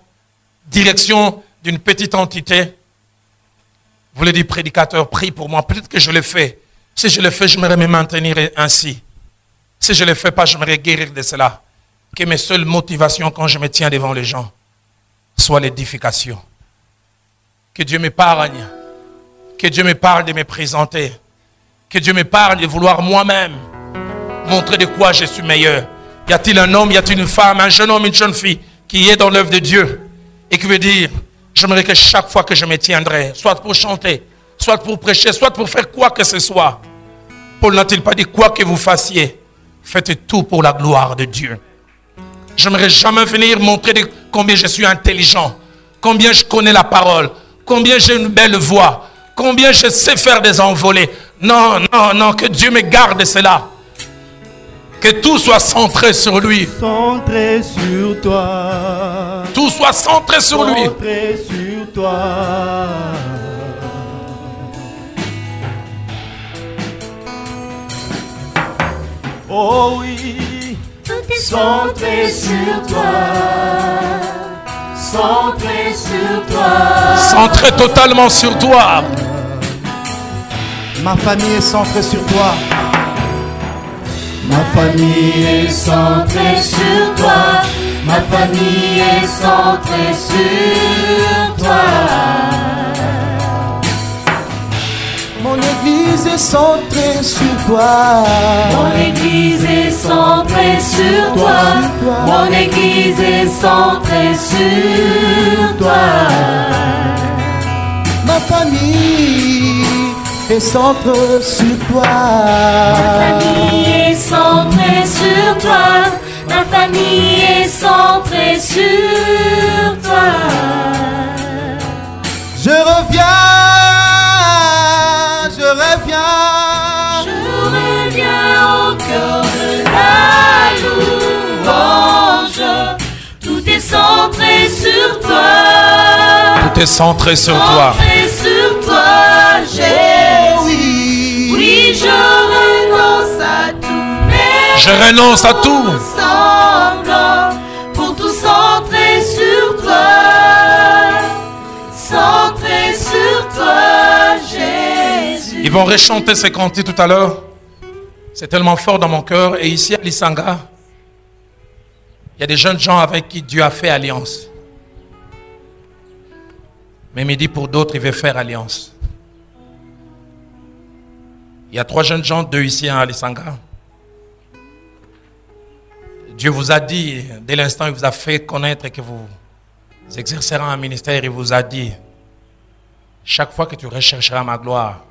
direction d'une petite entité. Vous voulez dire prédicateur, prie pour moi. Peut-être que je le fais. Si je le fais, j'aimerais me maintenir ainsi. Si je ne le fais pas, j'aimerais guérir de cela. Que mes seules motivations quand je me tiens devant les gens soient l'édification. Que Dieu m'épargne. Que Dieu m'épargne de me présenter. Que Dieu m'épargne de vouloir moi-même montrer de quoi je suis meilleur. Y a-t-il un homme, y a-t-il une femme, un jeune homme, une jeune fille qui est dans l'œuvre de Dieu et qui veut dire, j'aimerais que chaque fois que je me tiendrai, soit pour chanter, soit pour prêcher, soit pour faire quoi que ce soit. Paul n'a-t-il pas dit quoi que vous fassiez, faites tout pour la gloire de Dieu. J'aimerais jamais venir montrer combien je suis intelligent, combien je connais la parole, combien j'ai une belle voix, combien je sais faire des envolées. Non, non, non, que Dieu me garde de cela. Que tout soit centré sur lui. Centré sur toi. Tout soit centré sur lui. Centré sur toi. Oh oui. Tout est centré sur toi. Centré sur toi. Centré totalement sur toi. Ma famille est centrée sur toi. Ma famille est centrée sur toi. Ma famille est centrée sur toi. Mon église est centrée sur toi. Mon église est centrée sur toi. Mon église est centrée sur toi. Ma famille est centrée sur toi. Ma famille est centrée sur toi. Ma famille est centrée sur toi. Je reviens, je reviens. Je reviens au cœur de la louange. Tout est centré sur toi. Tout est centré sur toi. Centré sur toi, Jésus. Oui, je renonce à tout. Je renonce à tout. Ensemble, pour tout centrer sur toi. Centré sur toi, Jésus. Ils vont rechanter ces cantiques tout à l'heure. C'est tellement fort dans mon cœur. Et ici à Lisanga, il y a des jeunes gens avec qui Dieu a fait alliance. Mais il dit pour d'autres, il veut faire alliance. Il y a 3 jeunes gens, 2 ici à Lisanga. Dieu vous a dit, dès l'instant où il vous a fait connaître que vous exercerez un ministère, il vous a dit, chaque fois que tu rechercheras ma gloire,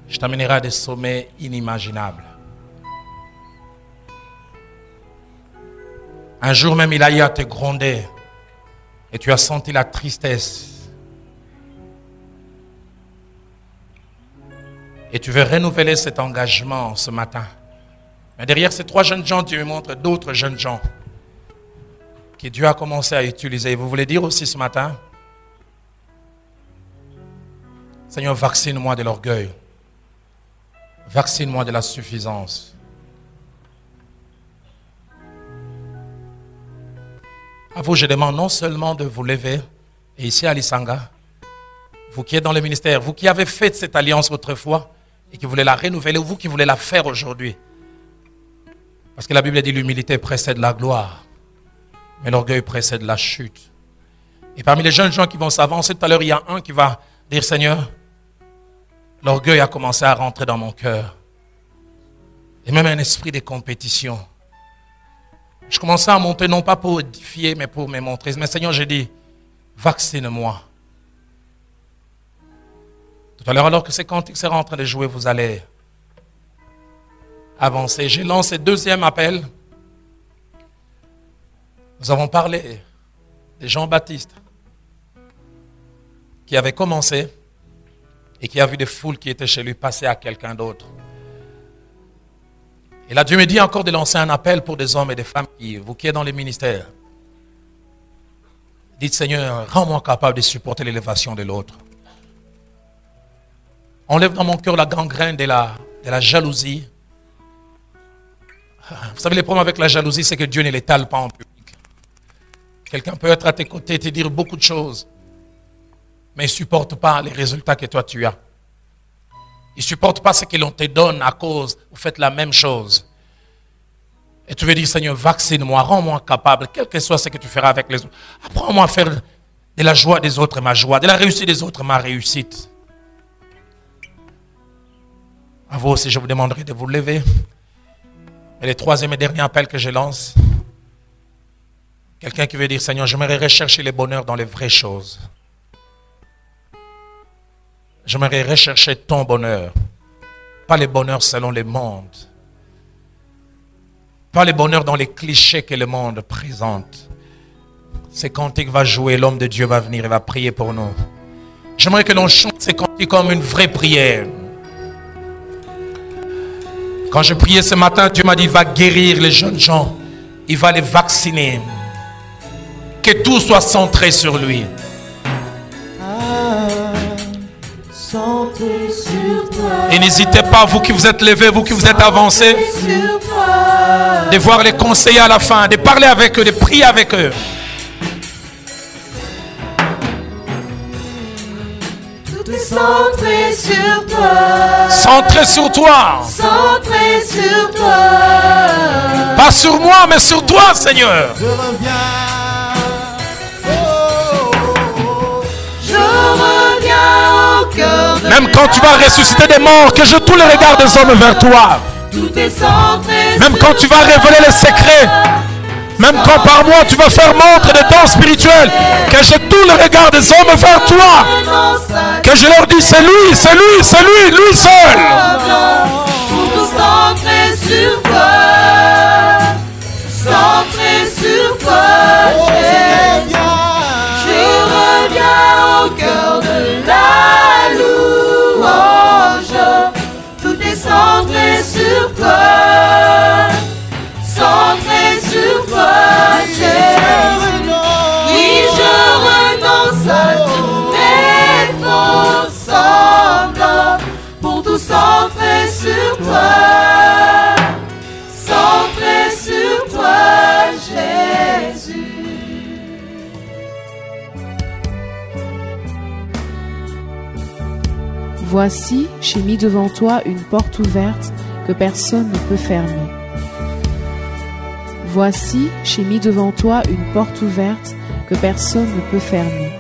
je t'amènerai à des sommets inimaginables. Un jour même, il a eu à te gronder et tu as senti la tristesse. Et tu veux renouveler cet engagement ce matin. Mais derrière ces 3 jeunes gens, Dieu me montre d'autres jeunes gens que Dieu a commencé à utiliser. Vous voulez dire aussi ce matin, Seigneur, vaccine-moi de l'orgueil. Vaccine-moi de la suffisance. À vous, je demande non seulement de vous lever, et ici à Lisanga, vous qui êtes dans le ministère, vous qui avez fait cette alliance autrefois et qui voulez la renouveler, ou vous qui voulez la faire aujourd'hui. Parce que la Bible dit l'humilité précède la gloire, mais l'orgueil précède la chute. Et parmi les jeunes gens qui vont s'avancer tout à l'heure, il y a un qui va dire, Seigneur, l'orgueil a commencé à rentrer dans mon cœur. Et même un esprit de compétition. Je commençais à monter, non pas pour édifier, mais pour me montrer. Mais Seigneur, j'ai dit, vaccine-moi. Tout à l'heure, alors que ces cantiques sera en train de jouer, vous allez avancer. J'ai lancé deuxième appel. Nous avons parlé de Jean-Baptiste qui avait commencé et qui a vu des foules qui étaient chez lui passer à quelqu'un d'autre. Et là, Dieu me dit encore de lancer un appel pour des hommes et des femmes, vous qui êtes dans les ministères. Dites, Seigneur, rends-moi capable de supporter l'élévation de l'autre. Enlève dans mon cœur la gangrène de la jalousie. Vous savez, le problème avec la jalousie, c'est que Dieu ne l'étale pas en public. Quelqu'un peut être à tes côtés et te dire beaucoup de choses, mais il ne supporte pas les résultats que toi tu as. Il ne supporte pas ce que l'on te donne à cause, vous faites la même chose. Et tu veux dire, Seigneur, vaccine-moi, rends-moi capable, quel que soit ce que tu feras avec les autres. Apprends-moi à faire de la joie des autres ma joie, de la réussite des autres ma réussite. À vous aussi, je vous demanderai de vous lever. Et le troisième et dernier appel que je lance, quelqu'un qui veut dire, Seigneur, j'aimerais rechercher le bonheur dans les vraies choses. J'aimerais rechercher ton bonheur, pas le bonheur selon le monde, pas le bonheur dans les clichés que le monde présente. Ces cantiques va jouer, l'homme de Dieu va venir et va prier pour nous. J'aimerais que l'on chante ces cantiques comme une vraie prière. Quand je priais ce matin, Dieu m'a dit, il va guérir les jeunes gens, il va les vacciner, que tout soit centré sur lui. Et n'hésitez pas, vous qui vous êtes levés, vous qui vous êtes avancés, de voir les conseillers à la fin, de parler avec eux, de prier avec eux. Tout est centré sur toi. Centré sur toi. Centré sur toi. Pas sur moi, mais sur toi, Seigneur. Je reviens. Je reviens au cœur de Même quand tu vas ressusciter des morts, que je tourne le regard des hommes vers toi. Tout est centré. Même quand tu vas révéler les secrets, même quand par moi tu vas faire montre de dons spirituels, que je tourne le regard des hommes vers toi, que je leur dis c'est lui, c'est lui, c'est lui, lui seul. Tout centré sur toi. Centré sur toi. Je reviens au cœur de la louange. Tout est centré sur toi. Centré sur toi, oui, je renonce à tous mes faux semblants pour tout centrer sur toi. Centré sur toi, Jésus. Voici, j'ai mis devant toi une porte ouverte que personne ne peut fermer. Voici, j'ai mis devant toi une porte ouverte que personne ne peut fermer.